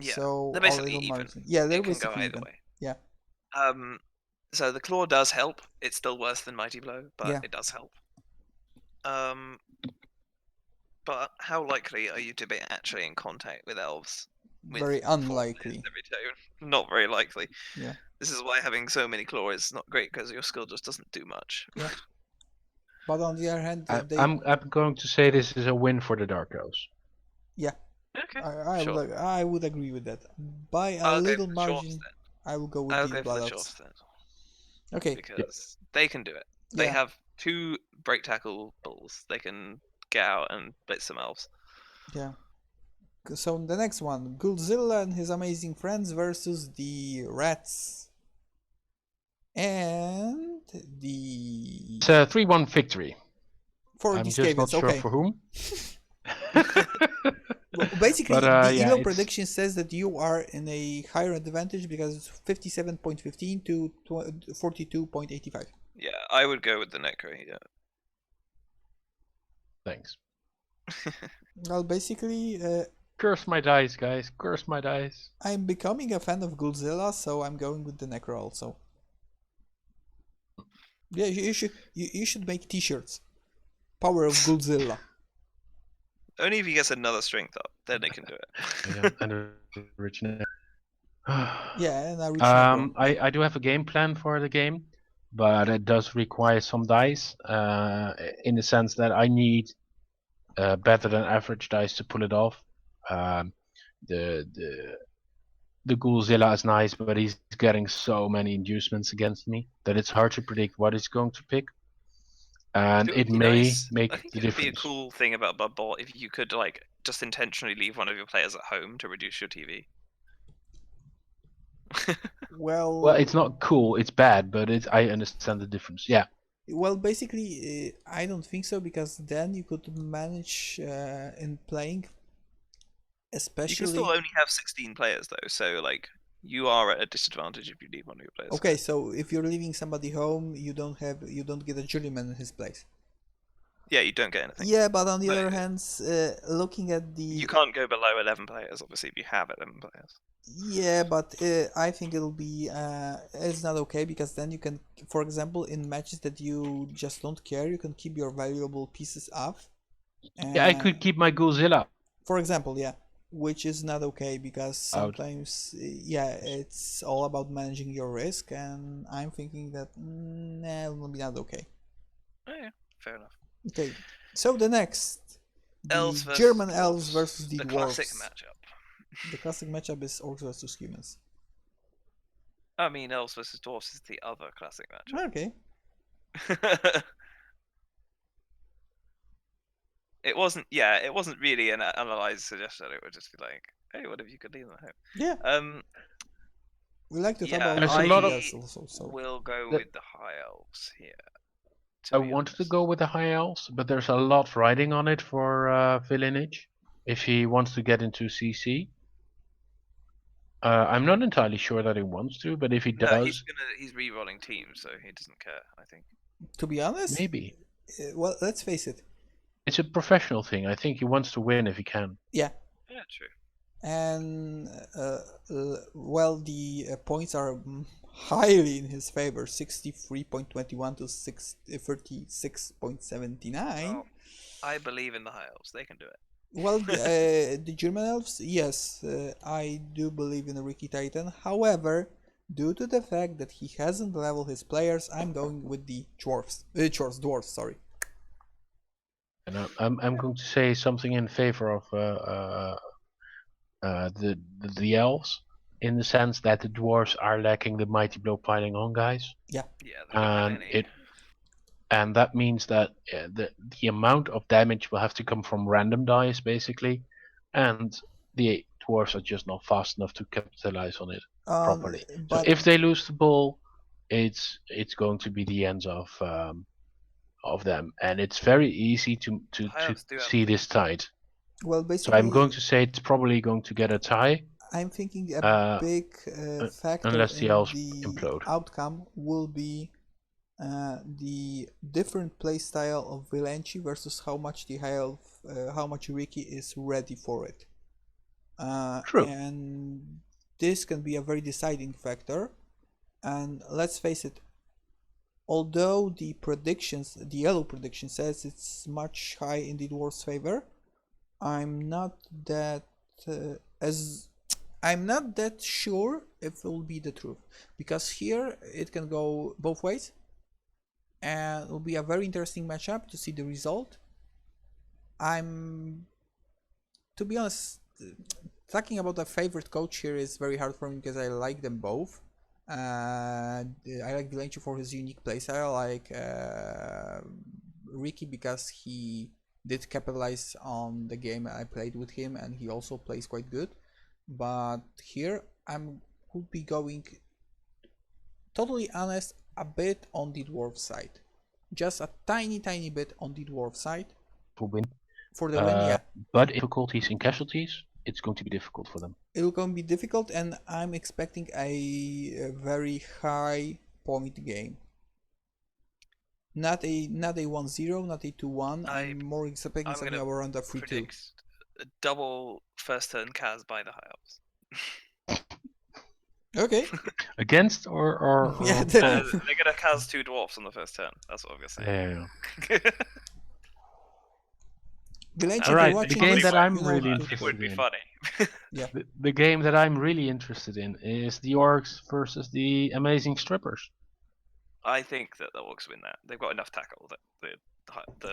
Yeah, So they're a basically little even. margin. Yeah, they're It can go basically either even. way. Yeah. So the claw does help. It's still worse than Mighty Blow, but Yeah. it does help. But how likely are you to be actually in contact with elves? Very unlikely. Every turn? Not very likely. Yeah. This is why having so many claw is not great, because your skill just doesn't do much. Yeah. But on the other hand, I'm going to say this is a win for the Dark Elves. Yeah. Okay. I would agree with that. By a little margin, I will go with I'll the go for Blood the Elves. Chorfs then. Okay. Because they can do it. They have 2 break tackle bulls. They can get out and blitz some elves. Yeah. So the next one, Godzilla and his amazing friends versus the rats. And the... It's a 3-1 victory. For I'm the just not Skavens, sure okay. for whom. Well, basically, But, the yeah, ELO prediction says that you are in a higher advantage because it's 57.15 to 42.85. Yeah, I would go with the Necro. Yeah. Thanks. Well, basically, Curse my dice, guys. Curse my dice. I'm becoming a fan of Godzilla, so I'm going with the Necro also. Yeah, you should make T-shirts. Power of Godzilla. Only if he gets another strength up, then they can do it. Yeah, and a rich Yeah, and a rich Necro. I do have a game plan for the game, but it does require some dice. In the sense that I need better than average dice to pull it off. The Godzilla is nice, but he's getting so many inducements against me that it's hard to predict what he's going to pick. And it may make I think the it would difference. be a cool thing about Blood Bowl if you could like just intentionally leave one of your players at home to reduce your TV. Well, it's not cool. It's bad, but I understand the difference. Yeah. Well, basically, I don't think so because then you could manage in playing, especially. You can still only have 16 players though, so like you are at a disadvantage if you leave one of your players. Okay, so if you're leaving somebody home, you don't get a juryman in his place. Yeah, you don't get anything. Yeah, but on the other hand, looking at the... You can't go below 11 players, obviously, if you have 11 players. Yeah, but I think it'll be... it's not okay, because then you can, for example, in matches that you just don't care, you can keep your valuable pieces off. Yeah, I could keep my Godzilla. For example, yeah. Which is not okay, because sometimes, yeah, it's all about managing your risk, and I'm thinking that, it will be not okay. Oh yeah, fair enough. Okay, so the next, Elves the versus German dwarves. elves versus the dwarves. Classic matchup. The classic matchup is orcs versus humans. I mean, elves versus dwarves is the other classic matchup. Okay. It wasn't really an analyzed suggestion. It would just be like, hey, what if you could leave them at home? Yeah. We like to talk about There's a lot of... also, so we'll go with the high elves here. I wanted to go with the high elves, but there's a lot riding on it for Villinage if he wants to get into CC. I'm not entirely sure that he wants to, but if he does... he's re-rolling teams, so he doesn't care, I think. To be honest? Maybe. Well, let's face it. It's a professional thing. I think he wants to win if he can. Yeah. Yeah, true. And, well, the points are highly in his favor, 63.21 to 36.79. Oh, I believe in the high elves. They can do it. Well, the German elves, yes, I do believe in Ricky Titan. However, due to the fact that he hasn't leveled his players, I'm going with the dwarves, sorry. And I'm going to say something in favor of the elves, in the sense that the dwarves are lacking the mighty blow piling on guys. Yeah. Yeah. And that means that the amount of damage will have to come from random dice basically, and the dwarves are just not fast enough to capitalize on it properly. So But if they lose the ball, it's going to be the end of them, and it's very easy to High-ups do have see lead. this tide. well, So basically, I'm going to say it's probably going to get a tie. I'm thinking a big factor Unless the in elves the implode. outcome will be the different playstyle of Vilenci versus how much the high elf, how much Ricky is ready for it. True. And this can be a very deciding factor. And let's face it, although the yellow prediction says it's much high in the dwarf's favor, I'm not that sure if it will be the truth, because here it can go both ways, and it will be a very interesting matchup to see the result. To be honest, talking about a favorite coach here is very hard for me because I like them both. I like Vilenci for his unique playstyle. I like Ricky because he did capitalize on the game I played with him, and he also plays quite good. But here could be going, totally honest, a bit on the dwarf side, just a tiny bit on the dwarf side. For the win, yeah. But difficulties in casualties, it's going to be difficult for them. It'll going to be difficult, and I'm expecting a very high point game. Not a 1-0, not a 2-1. I'm more expecting something around a 3-2. A double first turn Kaz by the high-ups. Okay. Against or yeah, they're gonna Kaz 2 dwarfs on the first turn. That's what I'm gonna say. Yeah. Vilenci, all right, watching the game this, that I'm really interested it would be in. funny. Yeah. The game that I'm really interested in is the orcs versus the amazing strippers. I think that the orcs win that. They've got enough tackle that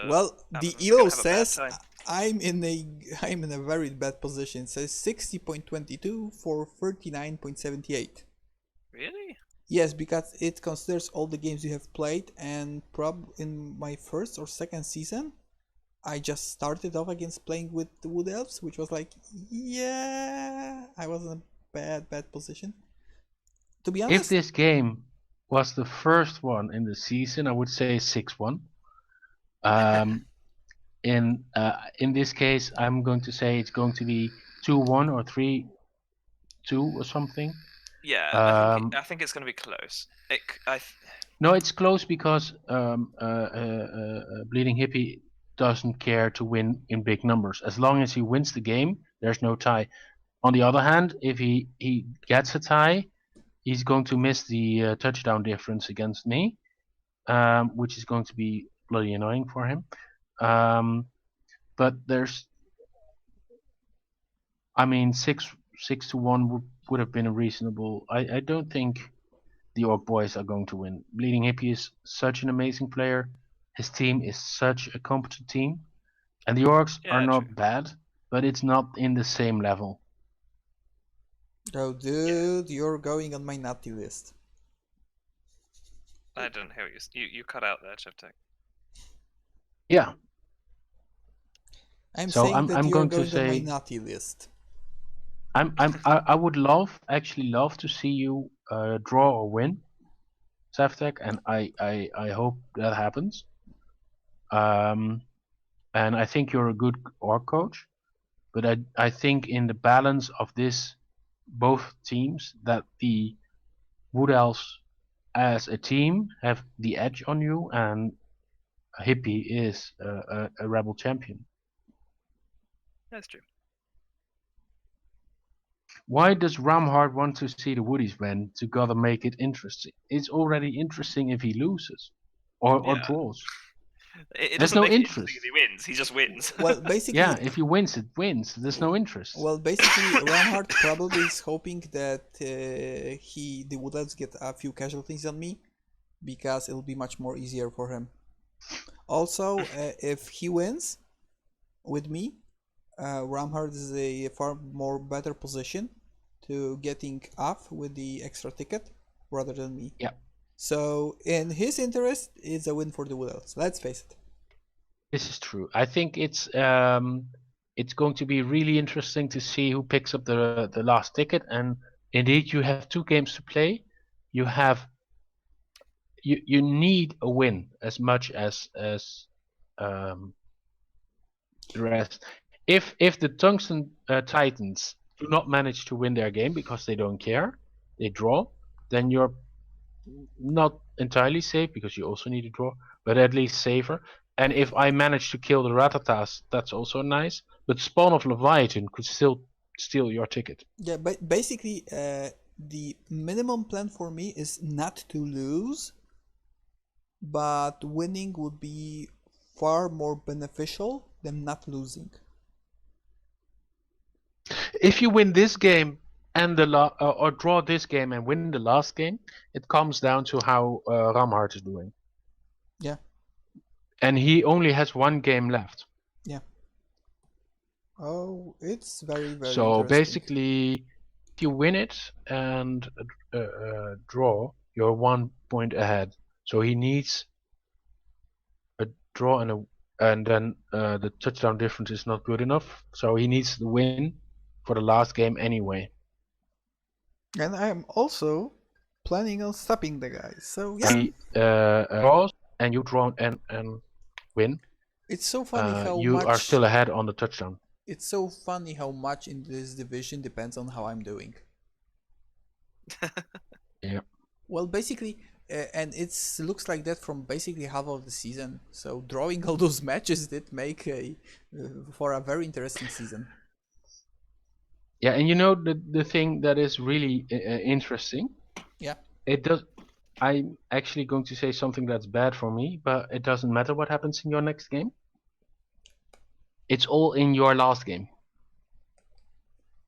well, the Elo says I'm in a very bad position. It says 60.22 for 39.78. Really? Yes, because it considers all the games you have played, and in my first or second season, I just started off against playing with the Wood Elves, which was like, yeah, I was in a bad position. To be honest, if this game was the first one in the season, I would say 6-1. In this case, I'm going to say it's going to be 2-1 or 3-2 or something. Yeah, I think it's going to be close. No, it's close because Bleeding Hippie doesn't care to win in big numbers. As long as he wins the game, there's no tie. On the other hand, if he gets a tie, he's going to miss the touchdown difference against me, which is going to be bloody annoying for him. But there's, I mean, 6-1 would have been a reasonable. I don't think the Orc boys are going to win. Bleeding Hippie is such an amazing player. His team is such a competent team, and the Orcs are not bad, but it's not in the same level. Oh, dude, you're going on my naughty list. I don't hear you cut out there, Chevtech. Yeah. I'm saying that you're going on my naughty list. I would actually love to see you draw or win, Chevtech, and I hope that happens. And I think you're a good orc coach, but I think in the balance of both teams, that the Wood Elves as a team have the edge on you, and Hippie is a Rebel champion. That's true. Why does Ramhard want to see the Woodies win to gotta make it interesting? It's already interesting if he loses or draws. There's no interest if he wins. He just wins. Well, basically, yeah, if he wins, it wins. There's no interest. Well, basically, Ramhard probably is hoping that the Wood Elves get a few casualties on me, because it'll be much more easier for him. Also, if he wins with me, Ramhard is a far more better position to getting off with the extra ticket rather than me. Yeah. So, in his interest, it's a win for the Wood Elves. Let's face it. This is true. I think it's it's going to be really interesting to see who picks up the last ticket. And indeed, you have 2 games to play. You have you need a win as much as um, the rest. If the Tungsten Titans do not manage to win their game because they don't care, they draw, then you're not entirely safe because you also need a draw, but at least safer. And if I manage to kill the Ratatas, that's also nice. But Spawn of Leviathan could still steal your ticket. Yeah, but basically, the minimum plan for me is not to lose, but winning would be far more beneficial than not losing. If you win this game and or draw this game and win the last game, it comes down to how Ramhart is doing. Yeah. And he only has 1 game left. Yeah. Oh, it's very, very so interesting. Basically, if you win it and draw, you're 1 point ahead. So he needs a draw and then the touchdown difference is not good enough. So he needs to win for the last game anyway. And I'm also planning on stopping the guy. So yeah. He draws and you draw and win. It's so funny how you much are still ahead on the touchdown. It's so funny how much in this division depends on how I'm doing. Yeah. Well, basically, and it looks like that from basically half of the season. So drawing all those matches did make for a very interesting season. Yeah, and you know the thing that is really interesting. Yeah. It does. I'm actually going to say something that's bad for me, but it doesn't matter what happens in your next game. It's all in your last game.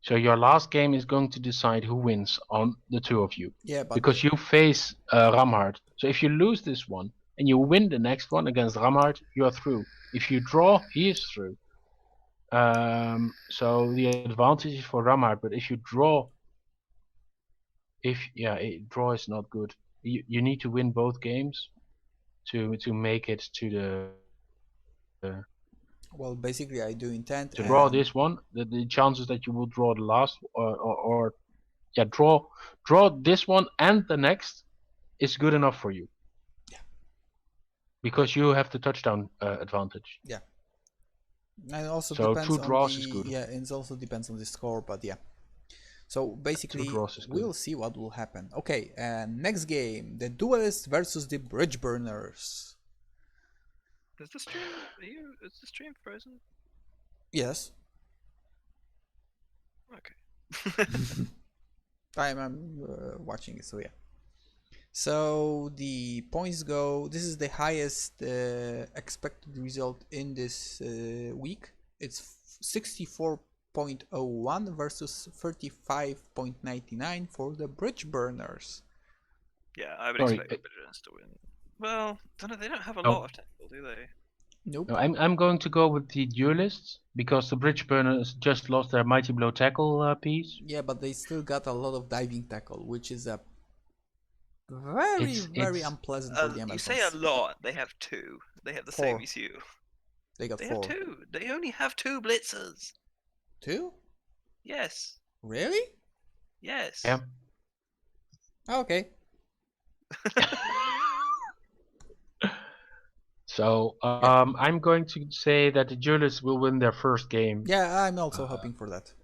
So your last game is going to decide who wins on the 2 of you. Yeah, but because you face Ramhart. So if you lose this one and you win the next one against Ramhart, you're through. If you draw, he is through. So the advantage is for Ramhart, but if you draw, draw is not good. You need to win both games to make it to the. Well, basically, I do intend to draw this one. The chances that you will draw the last draw this one and the next is good enough for you. Yeah. Because you have the touchdown advantage. Yeah. And also so depends 2 draws on is good. Yeah, it also depends on the score, but yeah. So basically, we'll see what will happen. Okay, and next game, the Duelists versus the Bridge Burners. Is the stream frozen? Yes. Okay. I'm watching it, so yeah. So the points go. This is the highest expected result in this week. It's 64.01 versus 35.99 for the Bridge Burners. Yeah, I would expect the Bridge to win. Well, they don't have a lot of tackle, do they? Nope. No, I'm going to go with the Duelists because the Bridge Burners just lost their Mighty Blow tackle piece. Yeah, but they still got a lot of diving tackle, which is a very unpleasant for the Amazons. You say a lot. They have 2. They have the 4. same as you. They got 4. Have 2. They only have 2 blitzers. 2? Yes. Really? Yes. Yeah. Okay. So I'm going to say that the Duelists will win their first game. Yeah, I'm also hoping for that.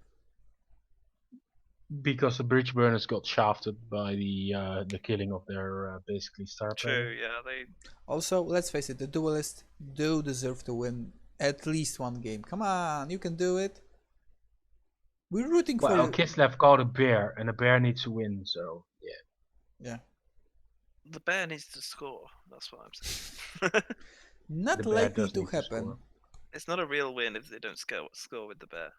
Because the Bridge Burners got shafted by the killing of their basically star player. True, yeah. Also, let's face it, the Duelists do deserve to win at least 1 game. Come on, you can do it. We're rooting for you. Well, Kislev caught a bear, and a bear needs to win, so yeah. Yeah. The bear needs to score. That's what I'm saying. Not likely to happen. It's not a real win if they don't score with the bear.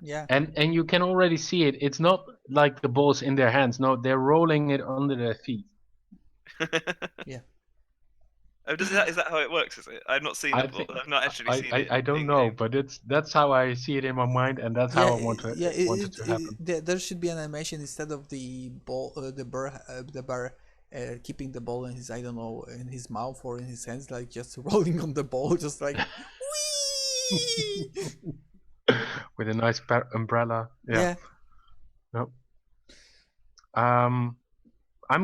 Yeah. And you can already see it. It's not like the ball's in their hands. No, they're rolling it under their feet. Yeah. Oh, is that how it works? Is it? I've not seen the ball. I've not actually seen it. I don't know, but that's how I see it in my mind, and that's how I want it to happen. There should be an animation instead of the ball, the bear keeping the ball in his, I don't know, in his mouth or in his hands, like just rolling on the ball, just like whee! With a nice umbrella. Yeah. Nope. I'm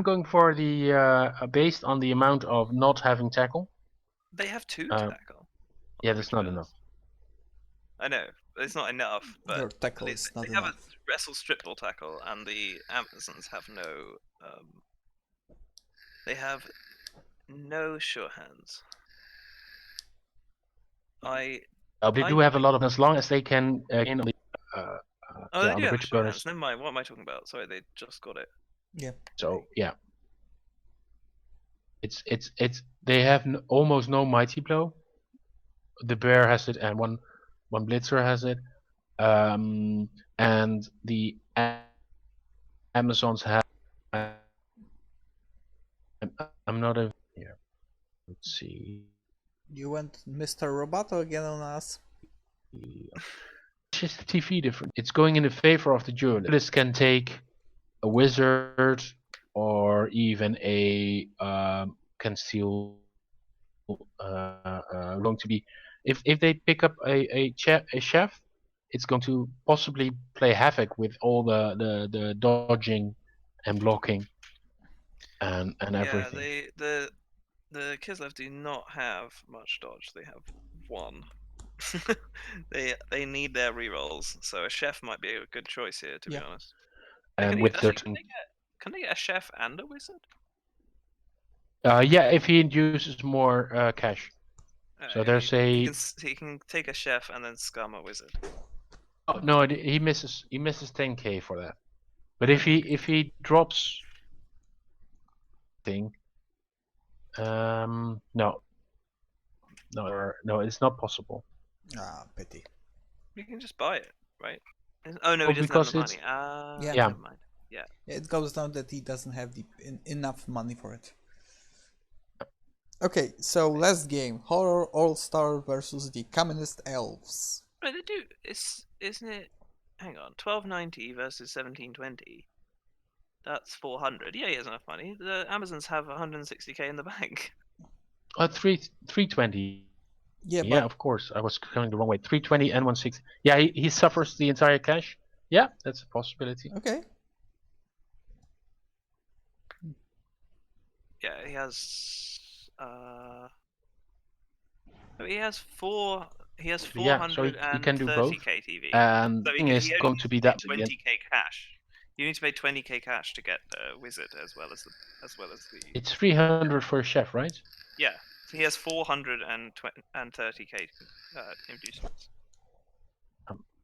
going for the based on the amount of not having tackle. They have 2 tackle. Yeah, that's not enough. I know, it's not enough, but your tackle is not they have enough. a wrestle strip ball tackle, and the Amazons have no. They have no sure hands. They do have a lot of, as long as they can gain on the. They do the have bridge sure bonus. hands. Never mind. What am I talking about? Sorry, they just got it. Yeah. So yeah, it's they have almost no mighty blow. The bear has it, and one blitzer has it, and the Amazons have. I'm not a here. Let's see. You went Mr. Roboto again on us. It's just the TV different. It's going in the favor of the duelist. This can take a wizard or even a can steal going to be if they pick up a chef, it's going to possibly play havoc with all the dodging and blocking and everything. Yeah, the Kislev do not have much dodge. They have 1. they need their rerolls, so a chef might be a good choice here, to be honest. And with their Can they get a chef and a wizard? yeah, if he induces more cash. So there's he can take a chef and then scum a wizard. Oh no, he misses 10k for that. But if he drops thing, no, it's not possible. Ah, pity. You can just buy it, right? Oh no, he doesn't have the money. Yeah. Never mind. Yeah. It goes down that he doesn't have enough money for it. Okay, so last game, Horror All-Star versus the Communist Elves. Right, they do. Isn't it? Hang on, 1290 versus 1720. That's 400. Yeah, he has enough money. The Amazons have 160k in the bank. 320. Yeah, yeah, of course. I was going the wrong way. 320 and 160. Yeah, he suffers the entire cash. Yeah, that's a possibility. Okay. Yeah, he has. He has 4. He has 430k TV. And so he is going to be that 20k cash. You need to pay 20k cash to get the wizard as well as the. It's 300 for a chef, right? Yeah, so he has 430k inducements.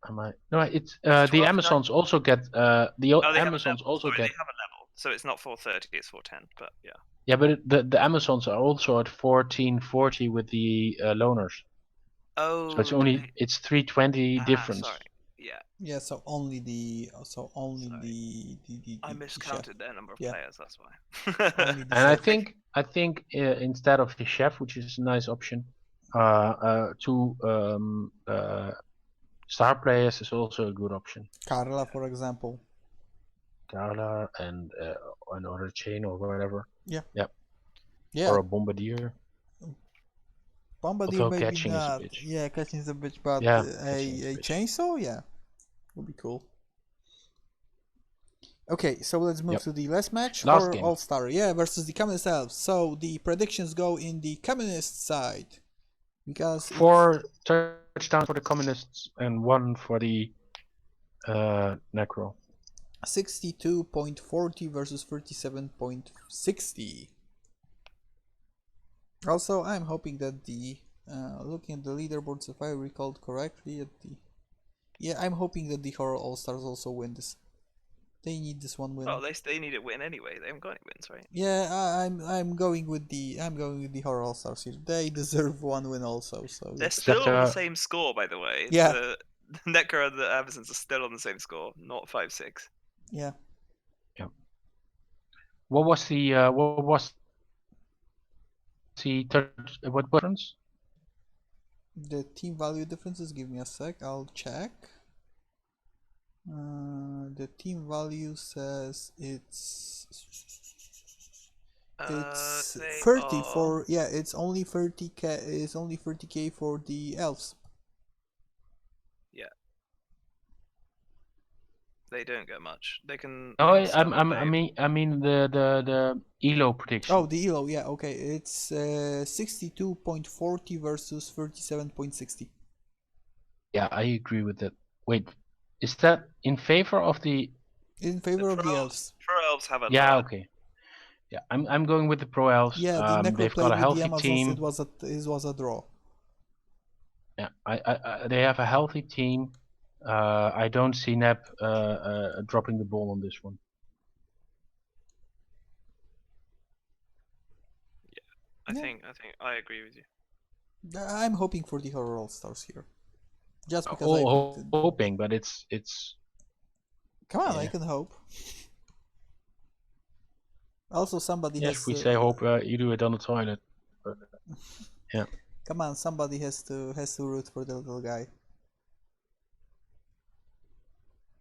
Am I? No, it's the Amazons also get Amazons also get. They have a level, so it's not 430, it's 410. But yeah. Yeah, but the Amazons are also at 1440 with the loners. Oh. So it's 320 difference. Sorry. Yeah. Yeah. So only the I miscounted their number of players. That's why. And I think instead of the chef, which is a nice option, two star players is also a good option. Carla, for example. Carla and another chain or whatever. Yeah. Yep. Yeah. Or a bombardier. Bombardier maybe catching not. Is a bitch. Yeah, catching is a bitch, but yeah, a chainsaw, yeah, would be cool. Okay, so let's move to the last match. Last game. All-Star, yeah, versus the Communist Elves. So the predictions go in the Communist side. Because 4 touchdowns for the Communists and 1 for the Necro. 62.40 versus 37.60. Also, I'm hoping that the looking at the leaderboards, if I recalled correctly, I'm hoping that the Horror All-Stars also win this. They need this one win. Oh, they need a win anyway. They haven't got any wins, right? Yeah, I'm going with the Horror All-Stars here. They deserve one win also. So they're still on the same score, by the way. Yeah. The Necro and the Amazons are still on the same score, not 5-6. Yeah. Yeah. What was the difference? The team value differences. Give me a sec. I'll check. The team value says it's 30 for it's only 30k. It's only 30k for the elves. They don't get much. They can. Oh, they can still play. I mean the ELO prediction. Oh, the ELO, yeah, okay. It's 62.40 versus 37.60. Yeah, I agree with that. Wait, is that in favor of the? In favor of the Pro elves. elves have a Yeah, lower. okay. Yeah, I'm going with the pro elves. Yeah, the Necro They've got played a with the healthy Amazons. It team. was a draw. Yeah, they have a healthy team. I don't see Nep dropping the ball on this one. I Yeah. think I agree with you. I'm hoping for the horror all stars here, just because Hoping, but it's. Come on, Yeah. I can hope. Also, somebody Yes, has. we say hope you do it on the toilet. But, yeah. Come on, somebody has to root for the little guy.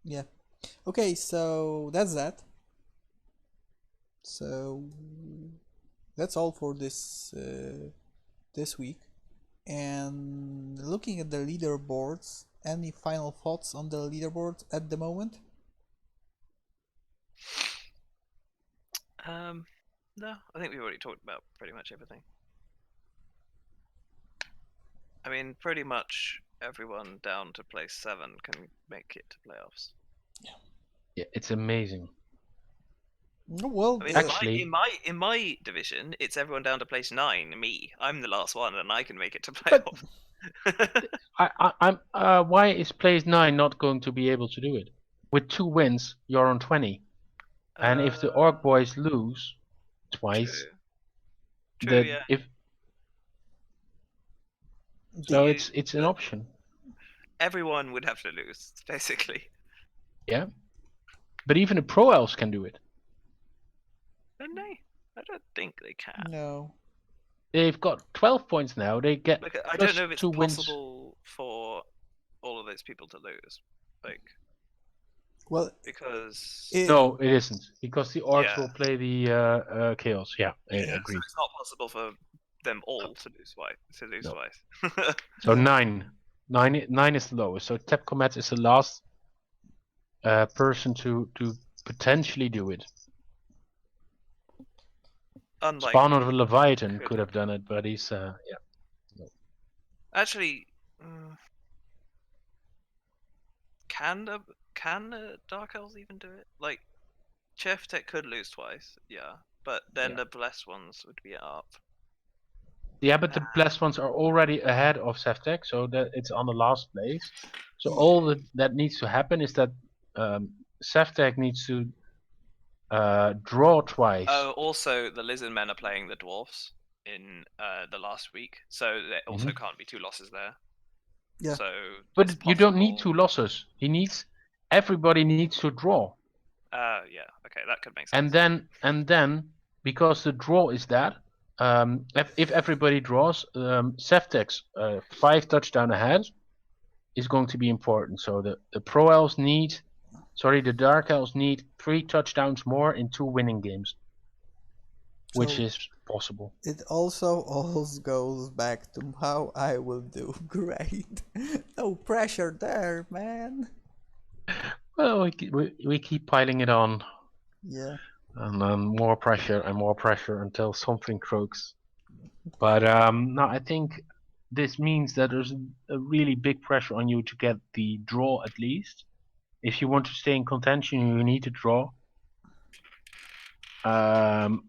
Yeah. Okay, so that's that. So that's all for this this week. And looking at the leaderboards, any final thoughts on the leaderboard at the moment? No, I think we've already talked about pretty much everything. I mean, pretty much everyone down to place 7 can make it to playoffs. Yeah, it's amazing. Well, I mean, actually, in my division, it's everyone down to place 9. Me, I'm the last one, and I can make it to playoff. I'm. Why is place 9 not going to be able to do it? With 2 wins, you're on 20, and if the Orc boys lose twice, True, yeah. So it's an option. Everyone would have to lose, basically. Yeah, but even the pro elves can do it. Can they? I don't think they can. No. They've got 12 points now. They get. Like, I don't know if it's 2 possible for all of those people to lose. Like, well, because no, it isn't, because the orcs Yeah. will play the chaos. Yeah, I so agree. it's not possible for them all to lose twice. No. twice. So No. 9 is the lowest. So Tep Comet is the last person to potentially do it. Unlike Spawn of the Leviathan could have done it, but he's yeah. actually, can the Dark Elves even do it? Like, Chef Tech could lose twice, yeah, but then Yeah. the Blessed ones would be up. Yeah, but the blessed ones are already ahead of Seftek, so that it's on the last place. So Yeah. all that needs to happen is that Seftek needs to draw twice. Oh, also the Lizard Men are playing the Dwarfs in the last week, so there also can't be 2 losses there. Yeah. So, but you don't need 2 losses. Everybody needs to draw. Yeah, okay, that could make sense. And then because the draw is that, if everybody draws, Seftek's 5 touchdown ahead is going to be important. So the Pro Elves the Dark Elves need 3 touchdowns more in 2 winning games, which is possible. It also all goes back to how I will do great. No pressure there, man. Well, we keep piling it on. Yeah. And then more pressure until something croaks. But no, I think this means that there's a really big pressure on you to get the draw at least. If you want to stay in contention, you need to draw.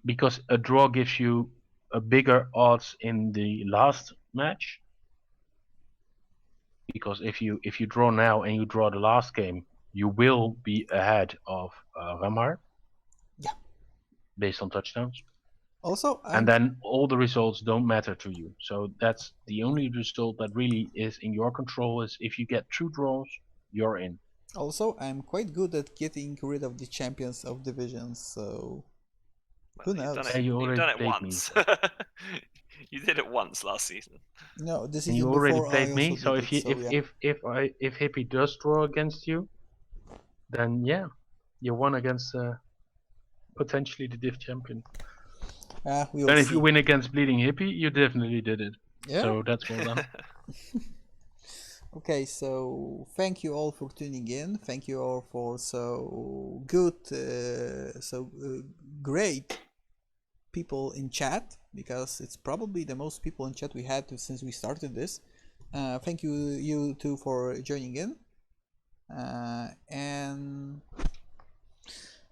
Because a draw gives you a bigger odds in the last match. Because if you draw now and you draw the last game, you will be ahead of Ramar. Yeah. Based on touchdowns. Also, and then all the results don't matter to you. So that's the only result that really is in your control. Is if you get 2 draws, you're in. Also, I'm quite good at getting rid of the champions of divisions, so who knows? You've done it once. You did it once last season. No, the season and you already before played I me. also So did if it, you if Hippie does draw against you, then yeah, you won against potentially the div champion. We'll and see. If you win against Bleeding Hippie, you definitely did it. Yeah. So that's well done. Okay, so thank you all for tuning in. Thank you all for so good, great people in chat, because it's probably the most people in chat we had since we started this. Thank you two for joining in, and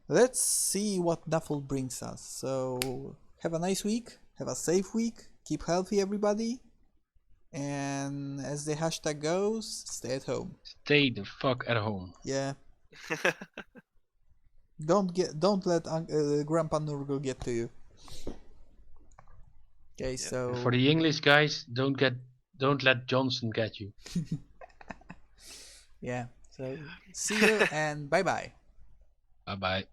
let's see what Nuffle brings us. So have a nice week, have a safe week, keep healthy everybody, and as the hashtag goes, stay at home. Stay the fuck at home. Yeah. Don't let Grandpa Nurgle get to you. Okay, so And for the English guys, don't let Johnson get you. yeah. So see you and bye bye. Bye bye.